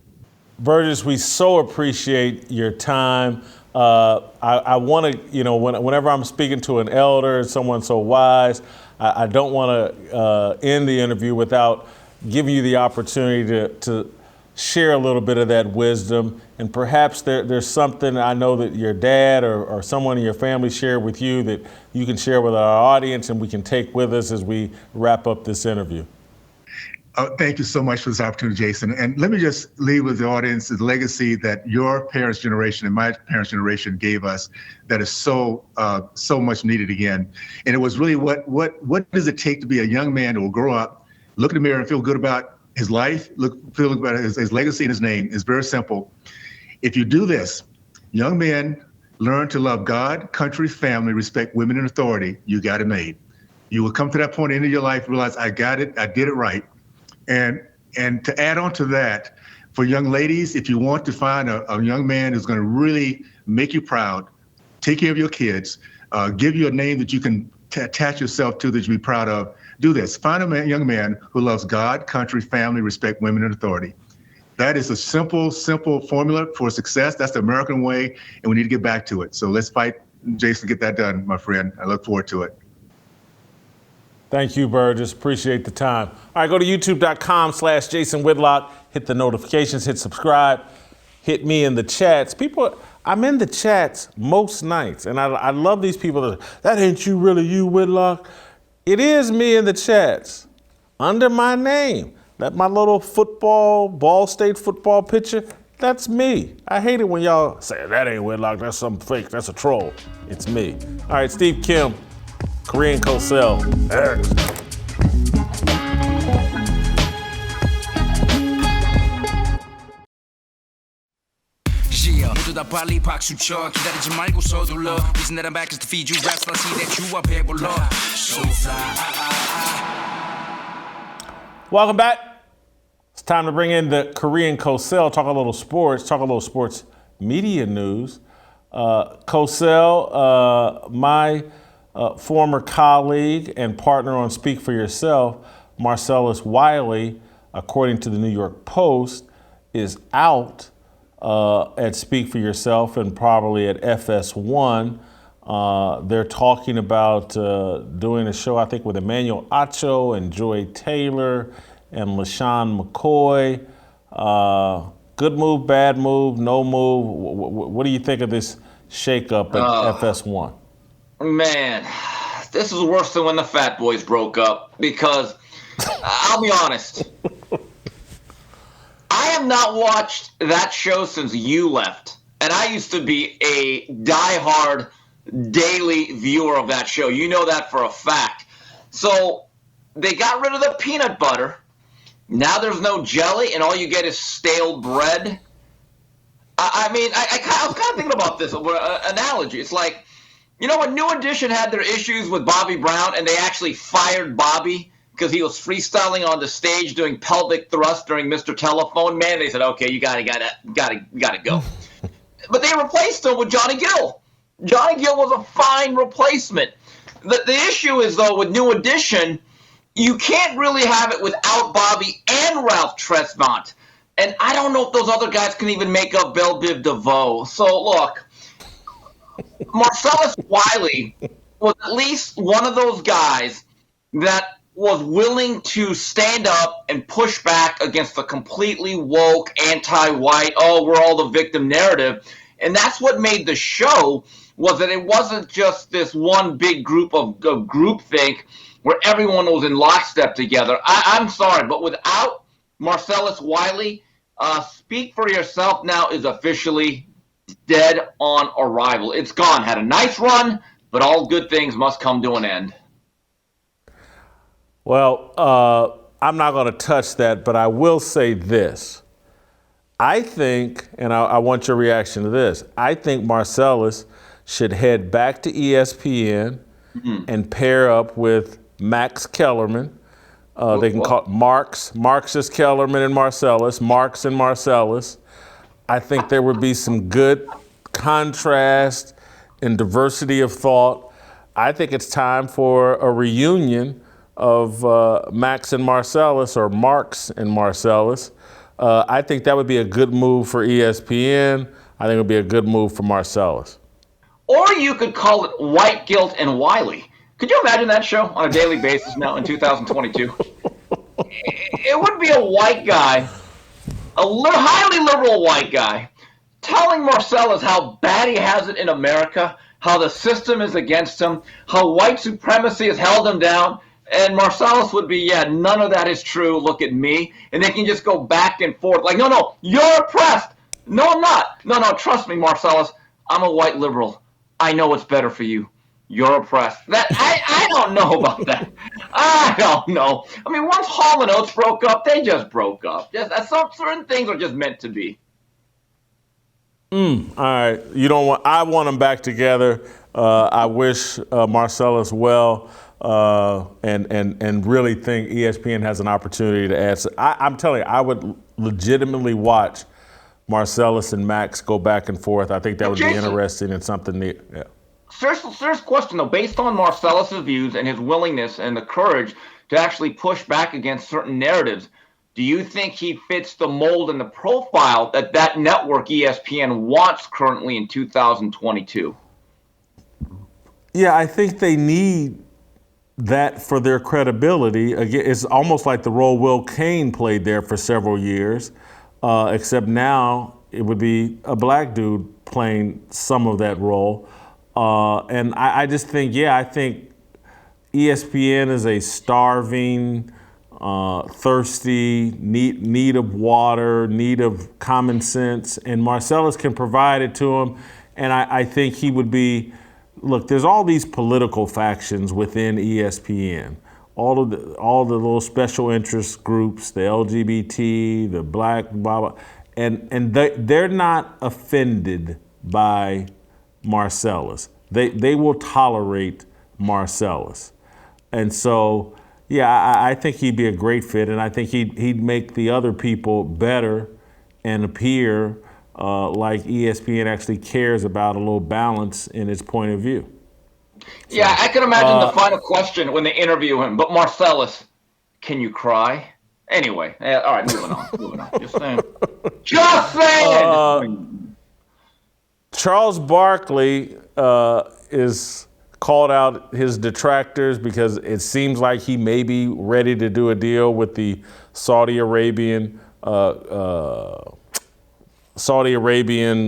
Burgess, we so appreciate your time. I want to, whenever I'm speaking to an elder, someone so wise, I don't want to end the interview without giving you the opportunity to share a little bit of that wisdom. And perhaps there's something I know that your dad or someone in your family shared with you that you can share with our audience and we can take with us as we wrap up this interview. Thank you so much for this opportunity, Jason. And let me just leave with the audience the legacy that your parents' generation and my parents' generation gave us that is so much needed again. And it was really what does it take to be a young man who will grow up, look in the mirror and feel good about his life, feel good about his legacy and his name. Is very simple. If you do this, young men learn to love God, country, family, respect women in authority, you got it made. You will come to that point in the end of your life, realize I got it, I did it right. And to add on to that, for young ladies, if you want to find a young man who's going to really make you proud, take care of your kids, give you a name that you can attach yourself to that you be proud of, do this. Find a young man who loves God, country, family, respect women and authority. That is a simple formula for success. That's the American way, and we need to get back to it. So let's fight, Jason, to get that done, my friend. I look forward to it. Thank you, Burgess. Appreciate the time. All right, go to youtube.com/Jason Whitlock. Hit the notifications, hit subscribe, hit me in the chats. I'm in the chats most nights, and I love these people. That ain't you, really, you, Whitlock. It is me in the chats under my name. That my little Ball State football picture, that's me. I hate it when y'all say, that ain't Whitlock, that's something fake, that's a troll. It's me. All right, Steve Kim, Korean Cosell. 모두 다 빨리 박수 쳐 기다리지 말고 서둘러 Reason that I'm back is to feed you raps and I see that you are 배불러 So fly. Welcome back. It's time to bring in the Korean Cosell, talk a little sports media news. Cosell, my Former colleague and partner on Speak for Yourself, Marcellus Wiley, according to the New York Post, is out at Speak for Yourself and probably at FS1. They're talking about doing a show, I think, with Emmanuel Acho and Joy Taylor and LaShawn McCoy. Good move, bad move, no move. What do you think of this shakeup at FS1? Man, this is worse than when the Fat Boys broke up, because I'll be honest, I have not watched that show since you left, and I used to be a diehard daily viewer of that show. You know that for a fact. So they got rid of the peanut butter. Now there's no jelly, and all you get is stale bread. I was kind of thinking about this analogy. It's like, you know, when New Edition had their issues with Bobby Brown, and they actually fired Bobby because he was freestyling on the stage doing pelvic thrust during Mr. Telephone Man. They said, "Okay, you gotta go." But they replaced him with Johnny Gill. Johnny Gill was a fine replacement. The issue is, though, with New Edition, you can't really have it without Bobby and Ralph Tresvant. And I don't know if those other guys can even make up Belle Biv DeVoe. So, look, Marcellus Wiley was at least one of those guys that was willing to stand up and push back against the completely woke, anti-white, oh, we're all the victim narrative. And that's what made the show, was that it wasn't just this one big group of groupthink where everyone was in lockstep together. I'm sorry, but without Marcellus Wiley, Speak for Yourself now is officially dead on arrival. It's gone. Had a nice run, but all good things must come to an end. Well, I'm not going to touch that, but I will say this. I think, and I want your reaction to this, I think Marcellus should head back to ESPN and pair up with Max Kellerman. They can call it Marxist Kellerman and Marcellus, Marx and Marcellus. I think there would be some good contrast and diversity of thought. I think it's time for a reunion of Max and Marcellus, or Marx and Marcellus. I think that would be a good move for ESPN. I think it would be a good move for Marcellus. Or you could call it White Guilt and Wiley. Could you imagine that show on a daily basis now in 2022? It would be a white guy, a highly liberal white guy, telling Marcellus how bad he has it in America, how the system is against him, how white supremacy has held him down. And Marcellus would be, yeah, none of that is true. Look at me. And they can just go back and forth like, no, you're oppressed. No, I'm not. No, trust me, Marcellus. I'm a white liberal. I know what's better for you. You're oppressed. That I don't know about that. I don't know. I mean, once Hall and Oates broke up, they just broke up. Some certain things are just meant to be. All right. I want them back together. I wish Marcellus well, and really think ESPN has an opportunity to add. I'm telling you, I would legitimately watch Marcellus and Max go back and forth. I think that would be interesting and something neat. Yeah. Serious question, though. Based on Marcellus's views and his willingness and the courage to actually push back against certain narratives, do you think he fits the mold and the profile that network ESPN wants currently in 2022? Yeah, I think they need that for their credibility. Again, it's almost like the role Will Cain played there for several years, except now it would be a black dude playing some of that role. And I just think, I think ESPN is a starving, thirsty, need of water, need of common sense, and Marcellus can provide it to him. And I think he would be, look, there's all these political factions within ESPN, all the little special interest groups, the LGBT, the black, blah, blah, and they're not offended by Marcellus. They will tolerate Marcellus. And so, I think he'd be a great fit, and I think he'd make the other people better and appear like ESPN actually cares about a little balance in its point of view. Yeah, I can imagine the final question when they interview him. But Marcellus, can you cry? Anyway, all right, moving on. Just saying. Just saying. Charles Barkley is called out his detractors because it seems like he may be ready to do a deal with the Saudi Arabian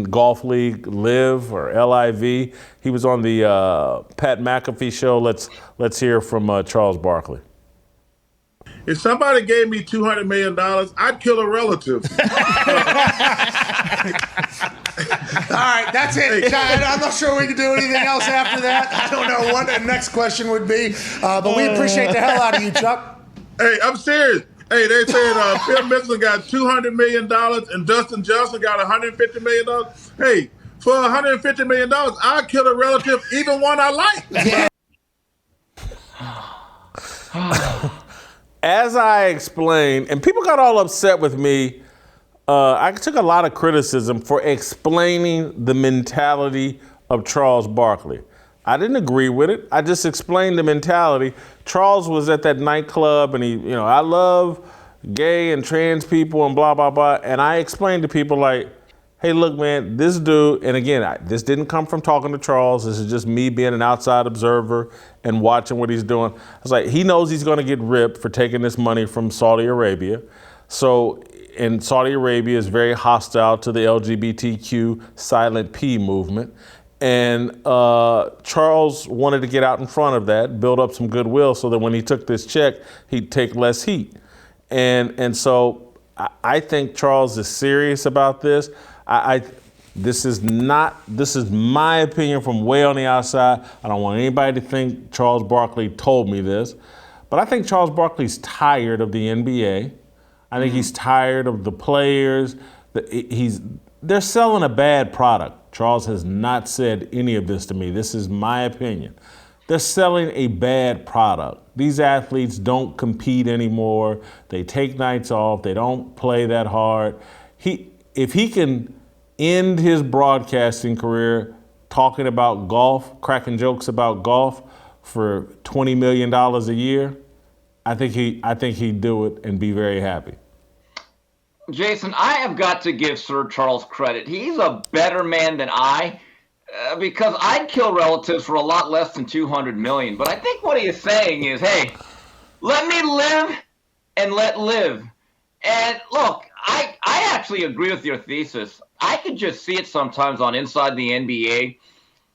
Golf League, LIV or LIV. He was on the Pat McAfee show. Let's hear from Charles Barkley. If somebody gave me $200 million, I'd kill a relative. All right, that's it. I'm not sure we can do anything else after that. I don't know what the next question would be, but we appreciate the hell out of you, Chuck. Hey, I'm serious. Hey, they said Phil Mickelson got $200 million and Dustin Johnson got $150 million. Hey, for $150 million, I'd kill a relative, even one I like. Yeah. As I explained, and people got all upset with me, I took a lot of criticism for explaining the mentality of Charles Barkley. I didn't agree with it. I just explained the mentality. Charles was at that nightclub and he, I love gay and trans people and blah, blah, blah. And I explained to people like, hey, look, man, this dude, and again, this didn't come from talking to Charles. This is just me being an outside observer and watching what he's doing. I was like, he knows he's going to get ripped for taking this money from Saudi Arabia. So, and Saudi Arabia is very hostile to the LGBTQ silent P movement. And Charles wanted to get out in front of that, build up some goodwill so that when he took this check, he'd take less heat. And so I think Charles is serious about this. This is my opinion from way on the outside. I don't want anybody to think Charles Barkley told me this, but I think Charles Barkley's tired of the NBA. I think he's tired of the players. They're selling a bad product. Charles has not said any of this to me. This is my opinion. They're selling a bad product. These athletes don't compete anymore. They take nights off. They don't play that hard. If he can end his broadcasting career talking about golf, cracking jokes about golf for $20 million a year, I think he'd do it and be very happy. Jason, I have got to give Sir Charles credit. He's a better man than I, because I'd kill relatives for a lot less than $200 million. But I think what he is saying is, hey, let me live and let live. And look, I actually agree with your thesis. I could just see it sometimes on Inside the NBA.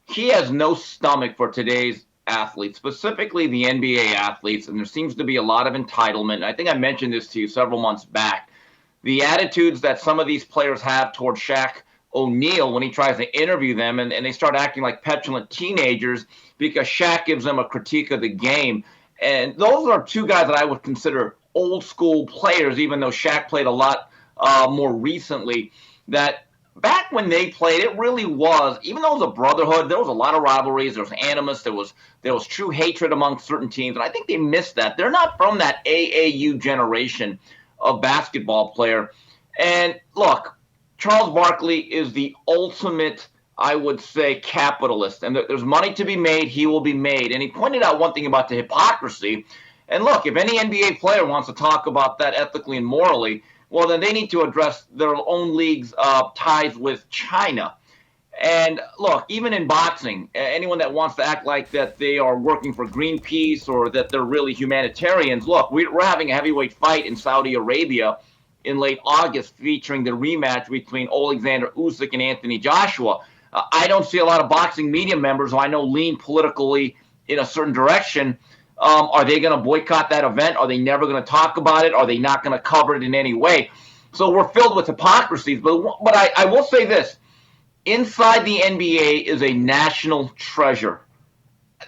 He has no stomach for today's athletes, specifically the NBA athletes, and there seems to be a lot of entitlement. I think I mentioned this to you several months back. The attitudes that some of these players have toward Shaq O'Neal when he tries to interview them, and they start acting like petulant teenagers because Shaq gives them a critique of the game. And those are two guys that I would consider old school players, even though Shaq played a lot more recently. That back when they played, it really was, even though it was a brotherhood, there was a lot of rivalries, there was animus, there was true hatred among certain teams, and I think they missed that. They're not from that AAU generation of basketball player. And look, Charles Barkley is the ultimate, I would say, capitalist. And there's money to be made, he will be made. And he pointed out one thing about the hypocrisy. And look, if any NBA player wants to talk about that ethically and morally, well, then they need to address their own league's ties with China. And look, even in boxing, anyone that wants to act like that they are working for Greenpeace or that they're really humanitarians, look, we're having a heavyweight fight in Saudi Arabia in late August featuring the rematch between Alexander Usyk and Anthony Joshua. I don't see a lot of boxing media members who I know lean politically in a certain direction. Are they going to boycott that event? Are they never going to talk about it? Are they not going to cover it in any way? So we're filled with hypocrisies. But I will say this. Inside the NBA is a national treasure.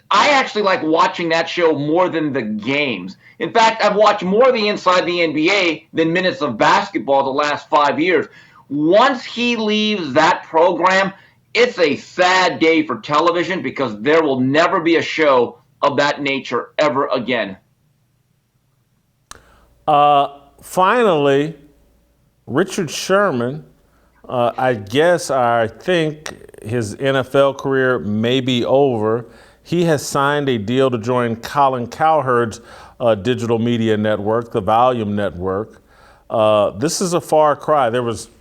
I actually like watching that show more than the games. In fact, I've watched more of the Inside the NBA than minutes of basketball the last 5 years. Once he leaves that program, it's a sad day for television because there will never be a show of that nature ever again. Finally, Richard Sherman, I think his NFL career may be over. he has signed a deal to join Colin Cowherd's digital media network, the Volume Network. This is a far cry. There was,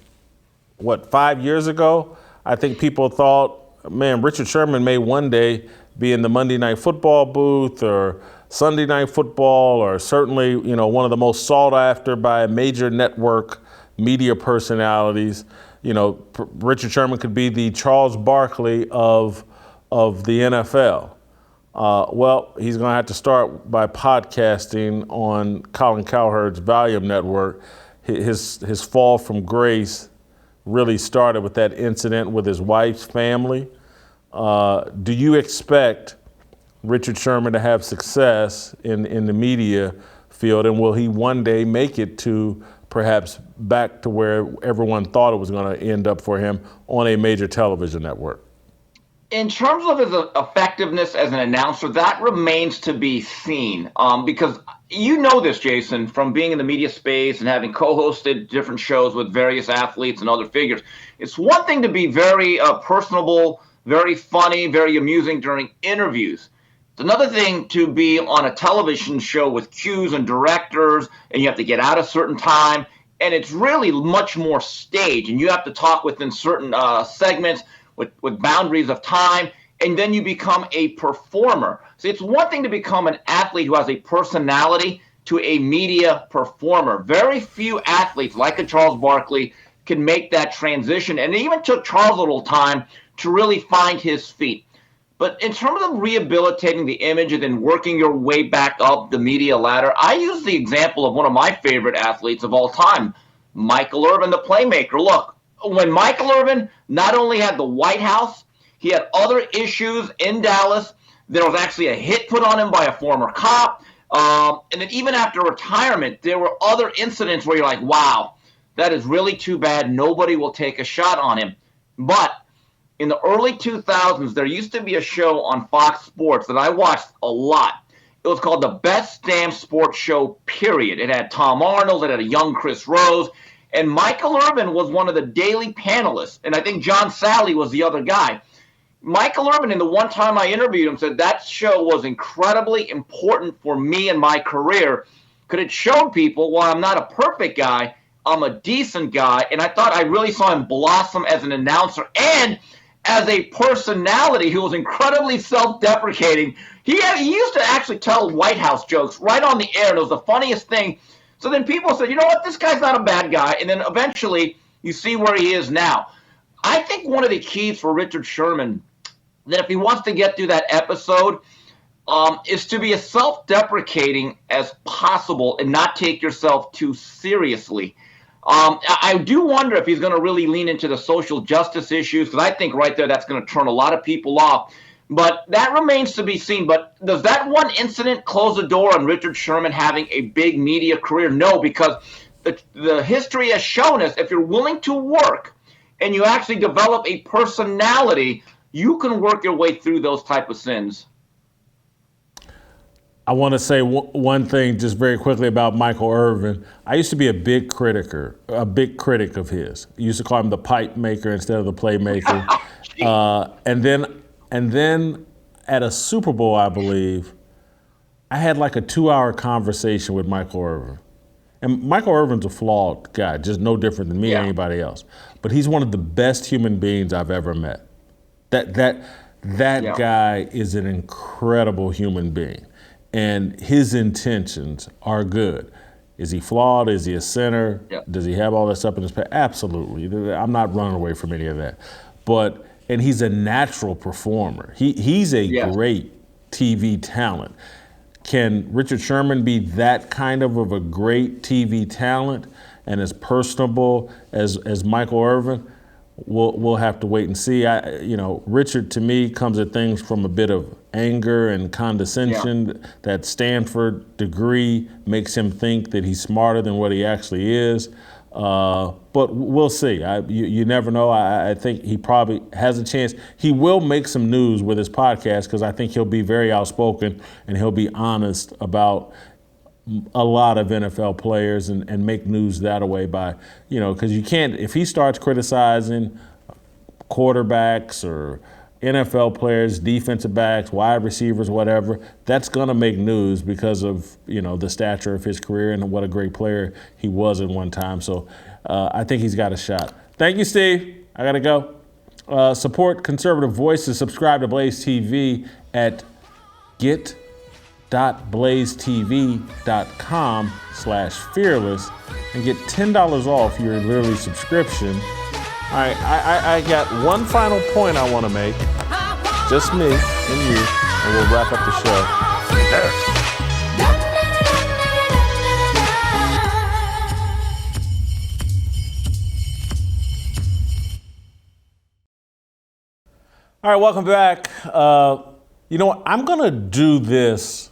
5 years ago, I think people thought, man, Richard Sherman may one day be in the Monday Night Football booth or Sunday Night Football, or certainly, one of the most sought after by major network media personalities. Richard Sherman could be the Charles Barkley of the NFL. Well, he's going to have to start by podcasting on Colin Cowherd's Volume Network. His fall from grace really started with that incident with his wife's family. Do you expect Richard Sherman to have success in the media field, and will he one day make it to perhaps back to where everyone thought it was going to end up for him on a major television network? In terms of his effectiveness as an announcer, that remains to be seen. Because you know this, Jason, from being in the media space and having co-hosted different shows with various athletes and other figures. It's one thing to be very personable, very funny, very amusing during interviews. It's another thing to be on a television show with cues and directors, and you have to get out a certain time, and it's really much more staged, and you have to talk within certain segments with boundaries of time, and then you become a performer. So it's one thing to become an athlete who has a personality to a media performer. Very few athletes like a Charles Barkley can make that transition, and it even took Charles a little time to really find his feet. But in terms of rehabilitating the image and then working your way back up the media ladder, I use the example of one of my favorite athletes of all time, Michael Irvin, the playmaker. Look, when Michael Irvin not only had the White House, he had other issues in Dallas. There was actually a hit put on him by a former cop. And then even after retirement, there were other incidents where you're like, wow, that is really too bad. Nobody will take a shot on him. But in the early 2000s, there used to be a show on Fox Sports that I watched a lot. It was called The Best Damn Sports Show, period. It had Tom Arnold, it had a young Chris Rose, and Michael Irvin was one of the daily panelists, and I think John Sally was the other guy. Michael Irvin, in the one time I interviewed him, said that show was incredibly important for me and my career because it showed people, while I'm not a perfect guy, I'm a decent guy, and I thought I really saw him blossom as an announcer and as a personality who was incredibly self-deprecating. He used to actually tell White House jokes right on the air, and it was the funniest thing. So then people said, you know what, this guy's not a bad guy, and then eventually you see where he is now. I think one of the keys for Richard Sherman, that if he wants to get through that episode, is to be as self-deprecating as possible and not take yourself too seriously. I do wonder if he's going to really lean into the social justice issues, because I think right there that's going to turn a lot of people off. But that remains to be seen. But does that one incident close the door on Richard Sherman having a big media career? No, because the history has shown us if you're willing to work and you actually develop a personality, you can work your way through those type of sins. I want to say one thing just very quickly about Michael Irvin. I used to be a big critic of his. I used to call him the pipe maker instead of the playmaker. And then at a Super Bowl, I believe, I had like a 2-hour conversation with Michael Irvin. And Michael Irvin's a flawed guy, just no different than me or anybody else. But he's one of the best human beings I've ever met. That guy is an incredible human being. And his intentions are good. Is he flawed? Is he a sinner? Yeah. Does he have all that stuff in his past? Absolutely. I'm not running away from any of that. And he's a natural performer. He's a great TV talent. Can Richard Sherman be that kind of a great TV talent and as personable as Michael Irvin? We'll have to wait and see. Richard to me comes at things from a bit of anger and condescension. Yeah. That Stanford degree makes him think that he's smarter than what he actually is. But we'll see. You never know. I think he probably has a chance. He will make some news with his podcast because I think he'll be very outspoken and he'll be honest about a lot of NFL players and make news that way by, because you can't, if he starts criticizing quarterbacks or NFL players, defensive backs, wide receivers, whatever, that's going to make news because of, the stature of his career and what a great player he was at one time. So I think he's got a shot. Thank you, Steve. I got to go. Support conservative voices. Subscribe to Blaze TV at get.blazetv.com/fearless and get $10 off your yearly subscription. All right, I got one final point I want to make. Just me and you, and we'll wrap up the show. All right, welcome back. You know what? I'm going to do this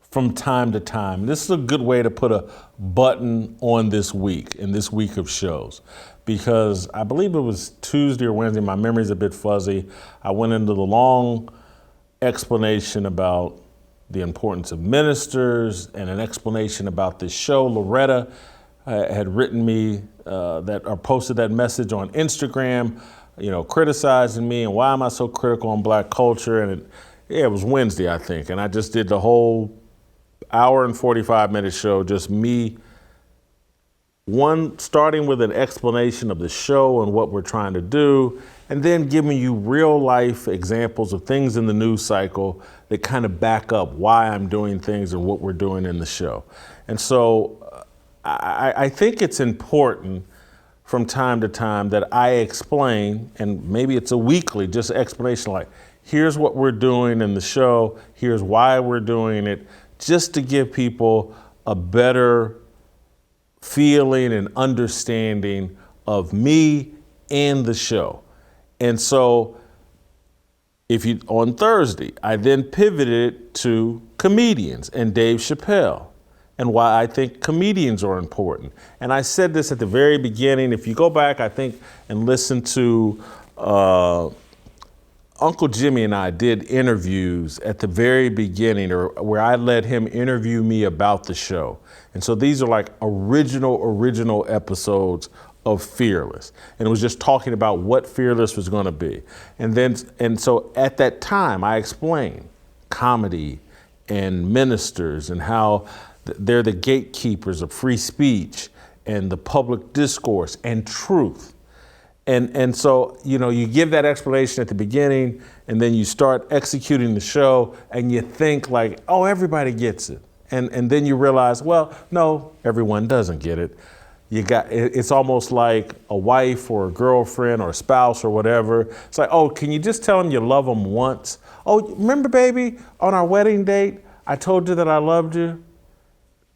from time to time. This is a good way to put a button on this week, in this week of shows, because I believe it was Tuesday or Wednesday. My memory's a bit fuzzy. I went into the long explanation about the importance of ministers and an explanation about this show. Loretta had written me or posted that message on Instagram, criticizing me and why am I so critical on black culture. And it was Wednesday, I think. And I just did the whole hour and 45-minute show, just me, starting with an explanation of the show and what we're trying to do, and then giving you real life examples of things in the news cycle that kind of back up why I'm doing things and what we're doing in the show. And so I think it's important from time to time that I explain, and maybe it's a weekly just explanation, like, here's what we're doing in the show, here's why we're doing it, just to give people a better feeling and understanding of me and the show. And so on Thursday, I then pivoted to comedians and Dave Chappelle and why I think comedians are important. And I said this at the very beginning. If you go back, I think, and listen to Uncle Jimmy and I did interviews at the very beginning, or where I let him interview me about the show. And so these are like original episodes of Fearless. And it was just talking about what Fearless was going to be. And so at that time, I explained comedy and ministers and how they're the gatekeepers of free speech and the public discourse and truth. And so, you give that explanation at the beginning, and then you start executing the show, and you think like, oh, everybody gets it. And then you realize, well, no, everyone doesn't get it. It's almost like a wife or a girlfriend or a spouse or whatever. It's like, oh, can you just tell them you love them once? Oh, remember, baby, on our wedding date, I told you that I loved you.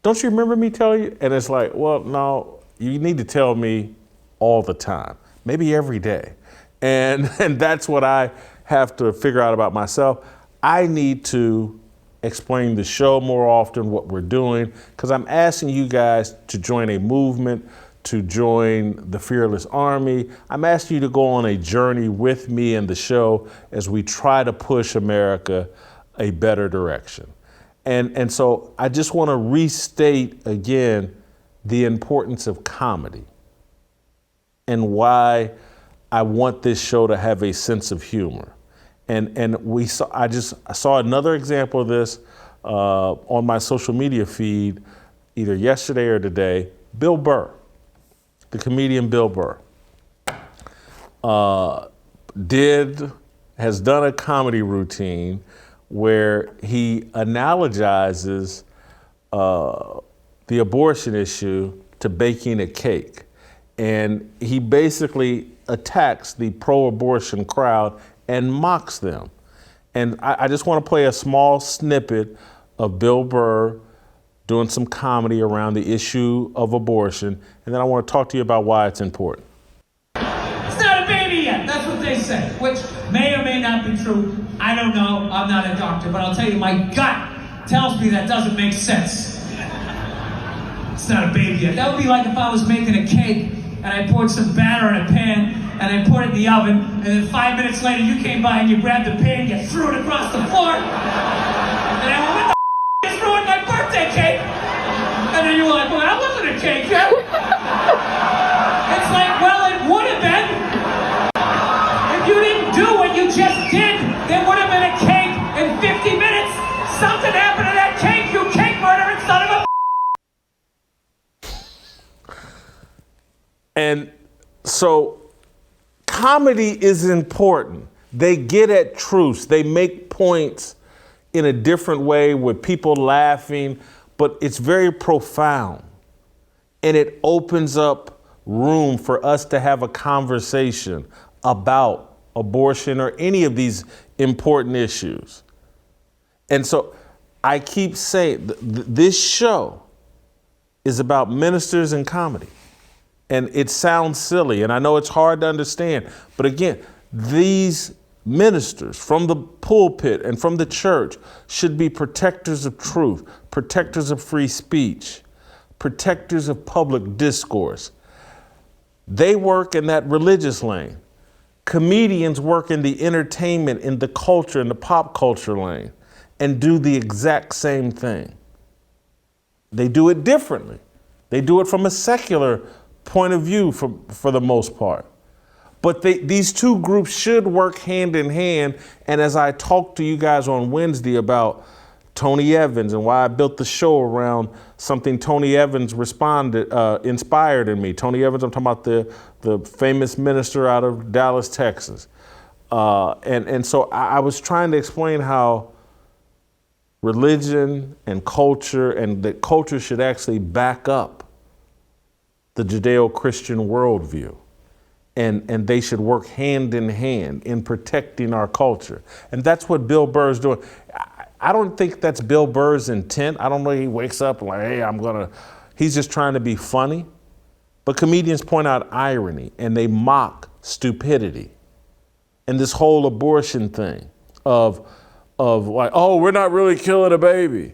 Don't you remember me telling you? And it's like, well, no, you need to tell me all the time. Maybe every day. And that's what I have to figure out about myself. I need to explain the show more often, what we're doing, because I'm asking you guys to join a movement, to join the Fearless Army. I'm asking you to go on a journey with me and the show as we try to push America a better direction. And so I just want to restate again the importance of comedy and why I want this show to have a sense of humor. And I saw another example of this on my social media feed either yesterday or today. Bill Burr, the comedian Bill Burr, has done a comedy routine where he analogizes the abortion issue to baking a cake. And he basically attacks the pro-abortion crowd and mocks them. And I just want to play a small snippet of Bill Burr doing some comedy around the issue of abortion, and then I want to talk to you about why it's important. It's not a baby yet, that's what they say, which may or may not be true. I don't know, I'm not a doctor, but I'll tell you, my gut tells me that doesn't make sense. It's not a baby yet. That would be like if I was making a cake and I poured some batter in a pan and I put it in the oven, and then 5 minutes later you came by and you grabbed the pan, you threw it across the floor, and I went, what the just ruined my birthday cake? And then you were like, well, that wasn't a cake yet. It's like, well, it would have been if you didn't do what you just did, there would have been a cake in 50 minutes. Something happened to that cake, you cake murdering son of a... And so comedy is important. They get at truths. They make points in a different way with people laughing, but it's very profound. And it opens up room for us to have a conversation about abortion or any of these important issues. And so I keep saying this show is about ministers and comedy. And it sounds silly, and I know it's hard to understand, but again, these ministers from the pulpit and from the church should be protectors of truth, protectors of free speech, protectors of public discourse. They work in that religious lane. Comedians work in the entertainment, in the culture, in the pop culture lane, and do the exact same thing. They do it differently. They do it from a secular point of view for the most part. But these two groups should work hand in hand. And as I talked to you guys on Wednesday about Tony Evans and why I built the show around something Tony Evans inspired in me. Tony Evans, I'm talking about the famous minister out of Dallas, Texas. And so I was trying to explain how religion and culture, and that culture should actually back up the Judeo-Christian worldview. And they should work hand in hand in protecting our culture. And that's what Bill Burr is doing. I don't think that's Bill Burr's intent. I don't know he wakes up like, hey, he's just trying to be funny. But comedians point out irony and they mock stupidity. And this whole abortion thing of like, oh, we're not really killing a baby.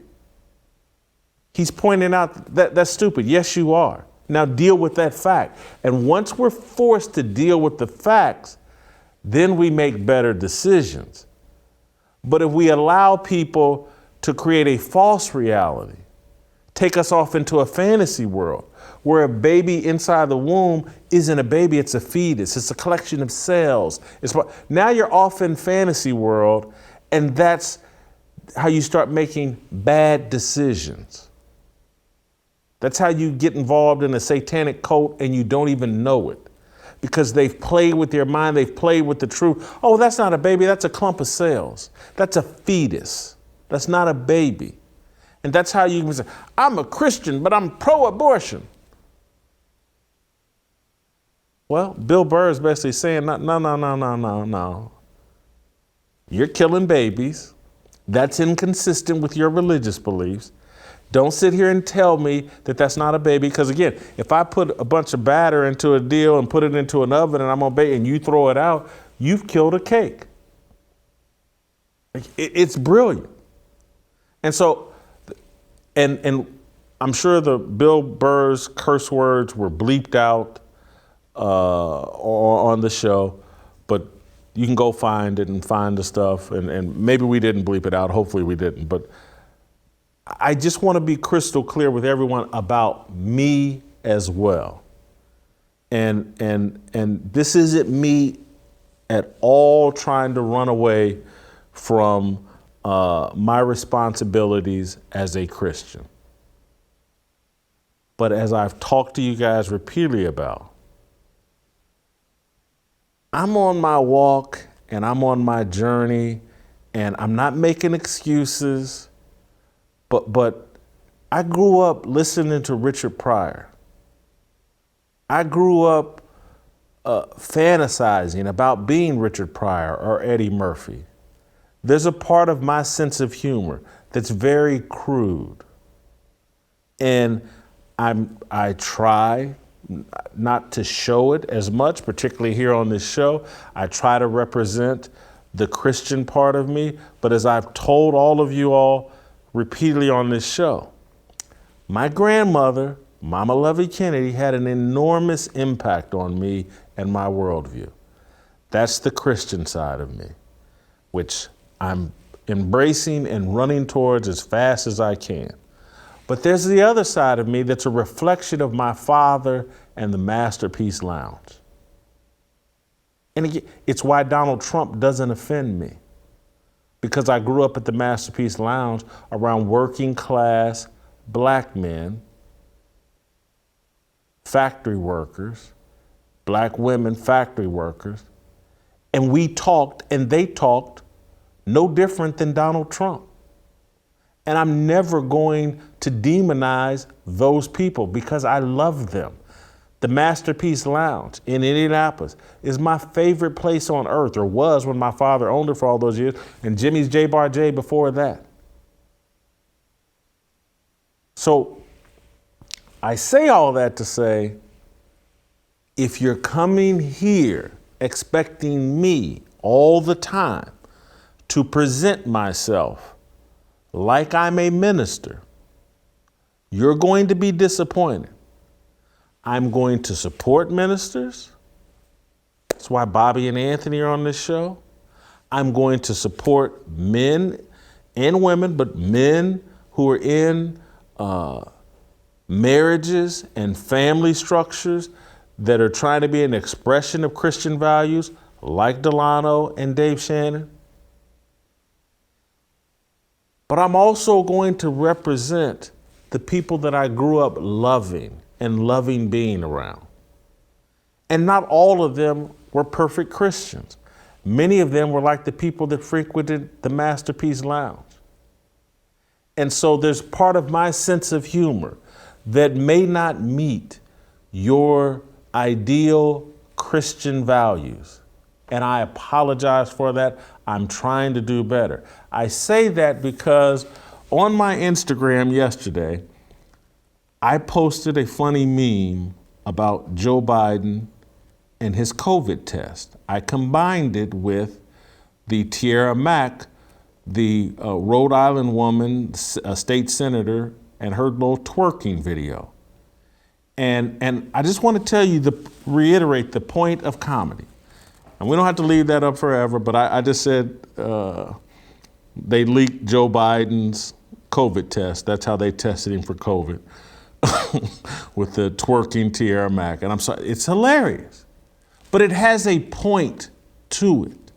He's pointing out that that's stupid. Yes, you are. Now deal with that fact. And once we're forced to deal with the facts, then we make better decisions. But if we allow people to create a false reality, take us off into a fantasy world where a baby inside the womb isn't a baby, it's a fetus, it's a collection of cells. Now you're off in fantasy world, and that's how you start making bad decisions. That's how you get involved in a satanic cult and you don't even know it, because they've played with your mind, they've played with the truth. Oh, that's not a baby, that's a clump of cells. That's a fetus. That's not a baby. And that's how you can say, I'm a Christian, but I'm pro-abortion. Well, Bill Burr is basically saying, no. You're killing babies. That's inconsistent with your religious beliefs. Don't sit here and tell me that that's not a baby, because again, if I put a bunch of batter into a deal and put it into an oven and I'm gonna bake and you throw it out, you've killed a cake. It's brilliant. And so, and I'm sure the Bill Burr's curse words were bleeped out on the show, but you can go find it and find the stuff, and maybe we didn't bleep it out, hopefully we didn't, but I just want to be crystal clear with everyone about me as well. And this isn't me at all trying to run away from my responsibilities as a Christian. But as I've talked to you guys repeatedly about, I'm on my walk and I'm on my journey, and I'm not making excuses. But I grew up listening to Richard Pryor. I grew up fantasizing about being Richard Pryor or Eddie Murphy. There's a part of my sense of humor that's very crude. And I try not to show it as much, particularly here on this show. I try to represent the Christian part of me. But as I've told all of you all repeatedly on this show, my grandmother, Mama Lovey Kennedy, had an enormous impact on me and my worldview. That's the Christian side of me, which I'm embracing and running towards as fast as I can. But there's the other side of me that's a reflection of my father and the Masterpiece Lounge. And again, it's why Donald Trump doesn't offend me. Because I grew up at the Masterpiece Lounge around working class black men, factory workers, black women, factory workers, and we talked and they talked no different than Donald Trump. And I'm never going to demonize those people because I love them. The Masterpiece Lounge in Indianapolis is my favorite place on earth, or was when my father owned it for all those years, and Jimmy's J Bar J before that. So I say all that to say, if you're coming here expecting me all the time to present myself like I'm a minister, you're going to be disappointed. I'm going to support ministers. That's why Bobby and Anthony are on this show. I'm going to support men and women, but men who are in marriages and family structures that are trying to be an expression of Christian values, like Delano and Dave Shannon. But I'm also going to represent the people that I grew up loving and loving being around. And not all of them were perfect Christians. Many of them were like the people that frequented the Masterpiece Lounge. And so there's part of my sense of humor that may not meet your ideal Christian values. And I apologize for that. I'm trying to do better. I say that because on my Instagram yesterday, I posted a funny meme about Joe Biden and his COVID test. I combined it with the Tiara Mack, the Rhode Island woman, a state senator, and her little twerking video. And I just want to tell you, reiterate the point of comedy. And we don't have to leave that up forever, but I just said they leaked Joe Biden's COVID test. That's how they tested him for COVID. With the twerking Tiara Mack. And I'm sorry, it's hilarious. But it has a point to it.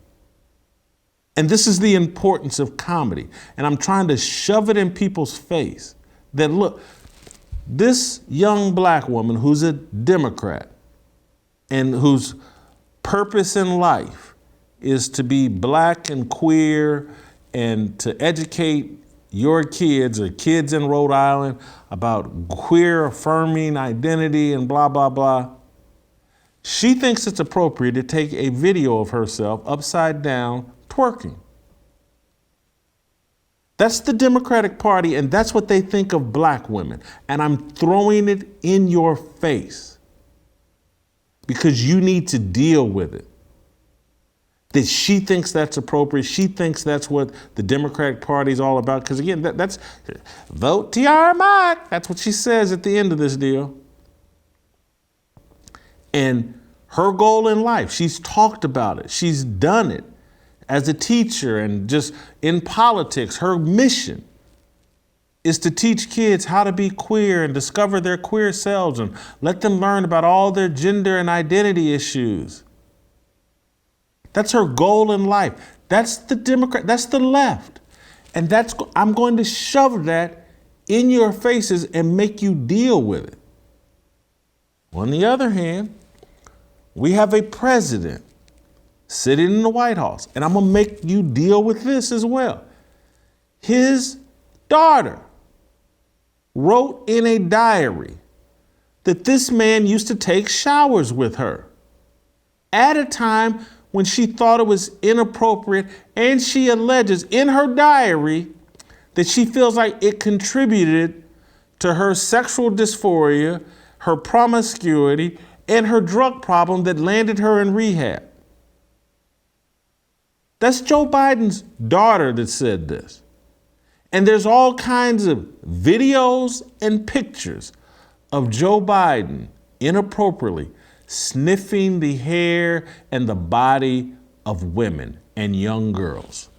And this is the importance of comedy. And I'm trying to shove it in people's face that, look, this young black woman who's a Democrat and whose purpose in life is to be black and queer and to educate your kids or kids in Rhode Island about queer affirming identity and blah, blah, blah. She thinks it's appropriate to take a video of herself upside down twerking. That's the Democratic Party, and that's what they think of black women. And I'm throwing it in your face because you need to deal with it. That she thinks that's appropriate. She thinks that's what the Democratic Party is all about. Because again, that's vote Tiara Mack. That's what she says at the end of this deal. And her goal in life, she's talked about it. She's done it as a teacher and just in politics. Her mission is to teach kids how to be queer and discover their queer selves and let them learn about all their gender and identity issues. That's her goal in life. That's the Democrat, that's the left. And I'm going to shove that in your faces and make you deal with it. On the other hand, we have a president sitting in the White House, and I'm gonna make you deal with this as well. His daughter wrote in a diary that this man used to take showers with her at a time when she thought it was inappropriate, and she alleges in her diary that she feels like it contributed to her sexual dysphoria, her promiscuity, and her drug problem that landed her in rehab. That's Joe Biden's daughter that said this. And there's all kinds of videos and pictures of Joe Biden inappropriately sniffing the hair and the body of women and young girls.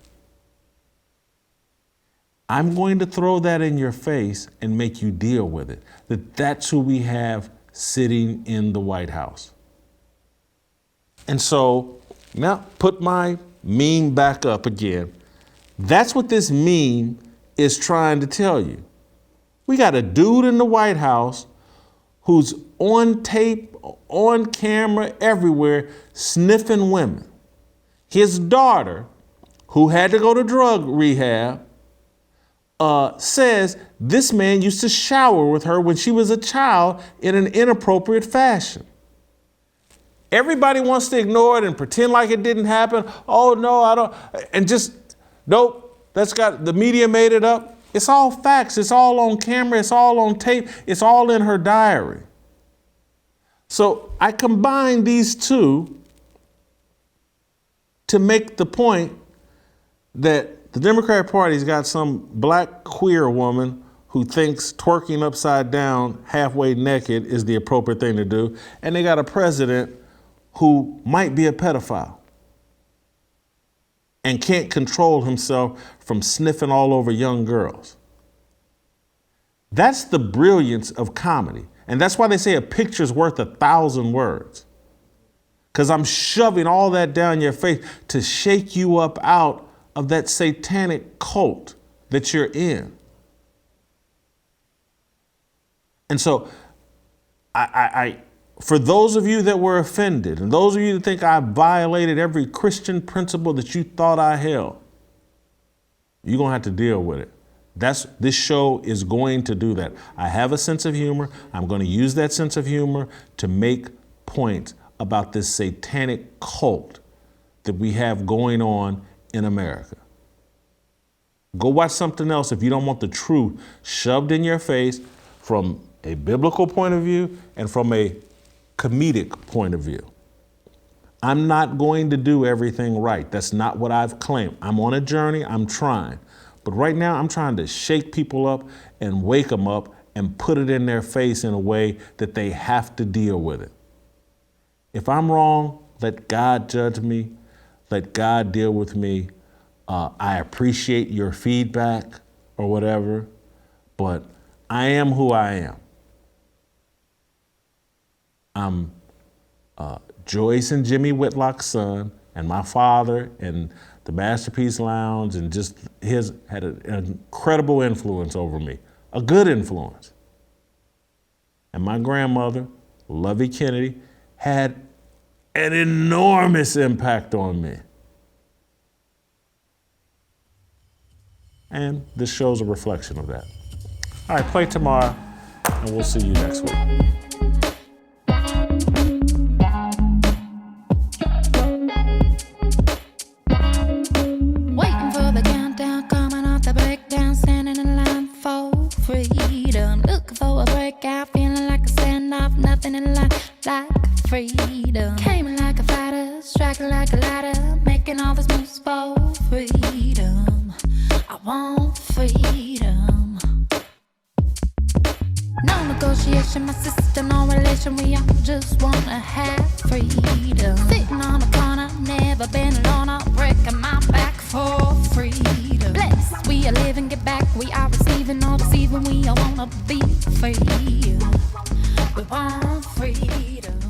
I'm going to throw that in your face and make you deal with it. That's who we have sitting in the White House. And so Now, put my meme back up again. That's what this meme is trying to tell you. We got a dude in the White House who's on tape, on camera, everywhere, sniffing women. His daughter, who had to go to drug rehab, says this man used to shower with her when she was a child in an inappropriate fashion. Everybody wants to ignore it and pretend like it didn't happen. Oh, no, I don't. And just, nope, the media made it up. It's all facts. It's all on camera. It's all on tape. It's all in her diary. So I combine these two to make the point that the Democratic Party's got some black queer woman who thinks twerking upside down, halfway naked, is the appropriate thing to do. And they got a president who might be a pedophile and can't control himself from sniffing all over young girls. That's the brilliance of comedy. And that's why they say a picture's worth 1,000 words. Because I'm shoving all that down your face to shake you up out of that satanic cult that you're in. And so for those of you that were offended, and those of you that think I violated every Christian principle that you thought I held, you're going to have to deal with it. This show is going to do that. I have a sense of humor. I'm going to use that sense of humor to make points about this satanic cult that we have going on in America. Go watch something else if you don't want the truth shoved in your face from a biblical point of view and from a comedic point of view. I'm not going to do everything right. That's not what I've claimed. I'm on a journey. I'm trying. But right now, I'm trying to shake people up and wake them up and put it in their face in a way that they have to deal with it. If I'm wrong, let God judge me. Let God deal with me. I appreciate your feedback or whatever, but I am who I am. I'm Joyce and Jimmy Whitlock's son, and my father, and the Masterpiece Lounge, and just had an incredible influence over me, a good influence. And my grandmother, Lovey Kennedy, had an enormous impact on me. And this show's a reflection of that. All right, play tomorrow, and we'll see you next week. Nothing in life like freedom. Came like a fighter, striking like a ladder, making all these moves for freedom. I want freedom. No negotiation, my sister, no relation. We all just wanna have freedom. Sitting on a corner, never been alone. I'll break my back for freedom. Blessed, we are living, get back. We are receiving, no deceiving. We all wanna be free. We want freedom.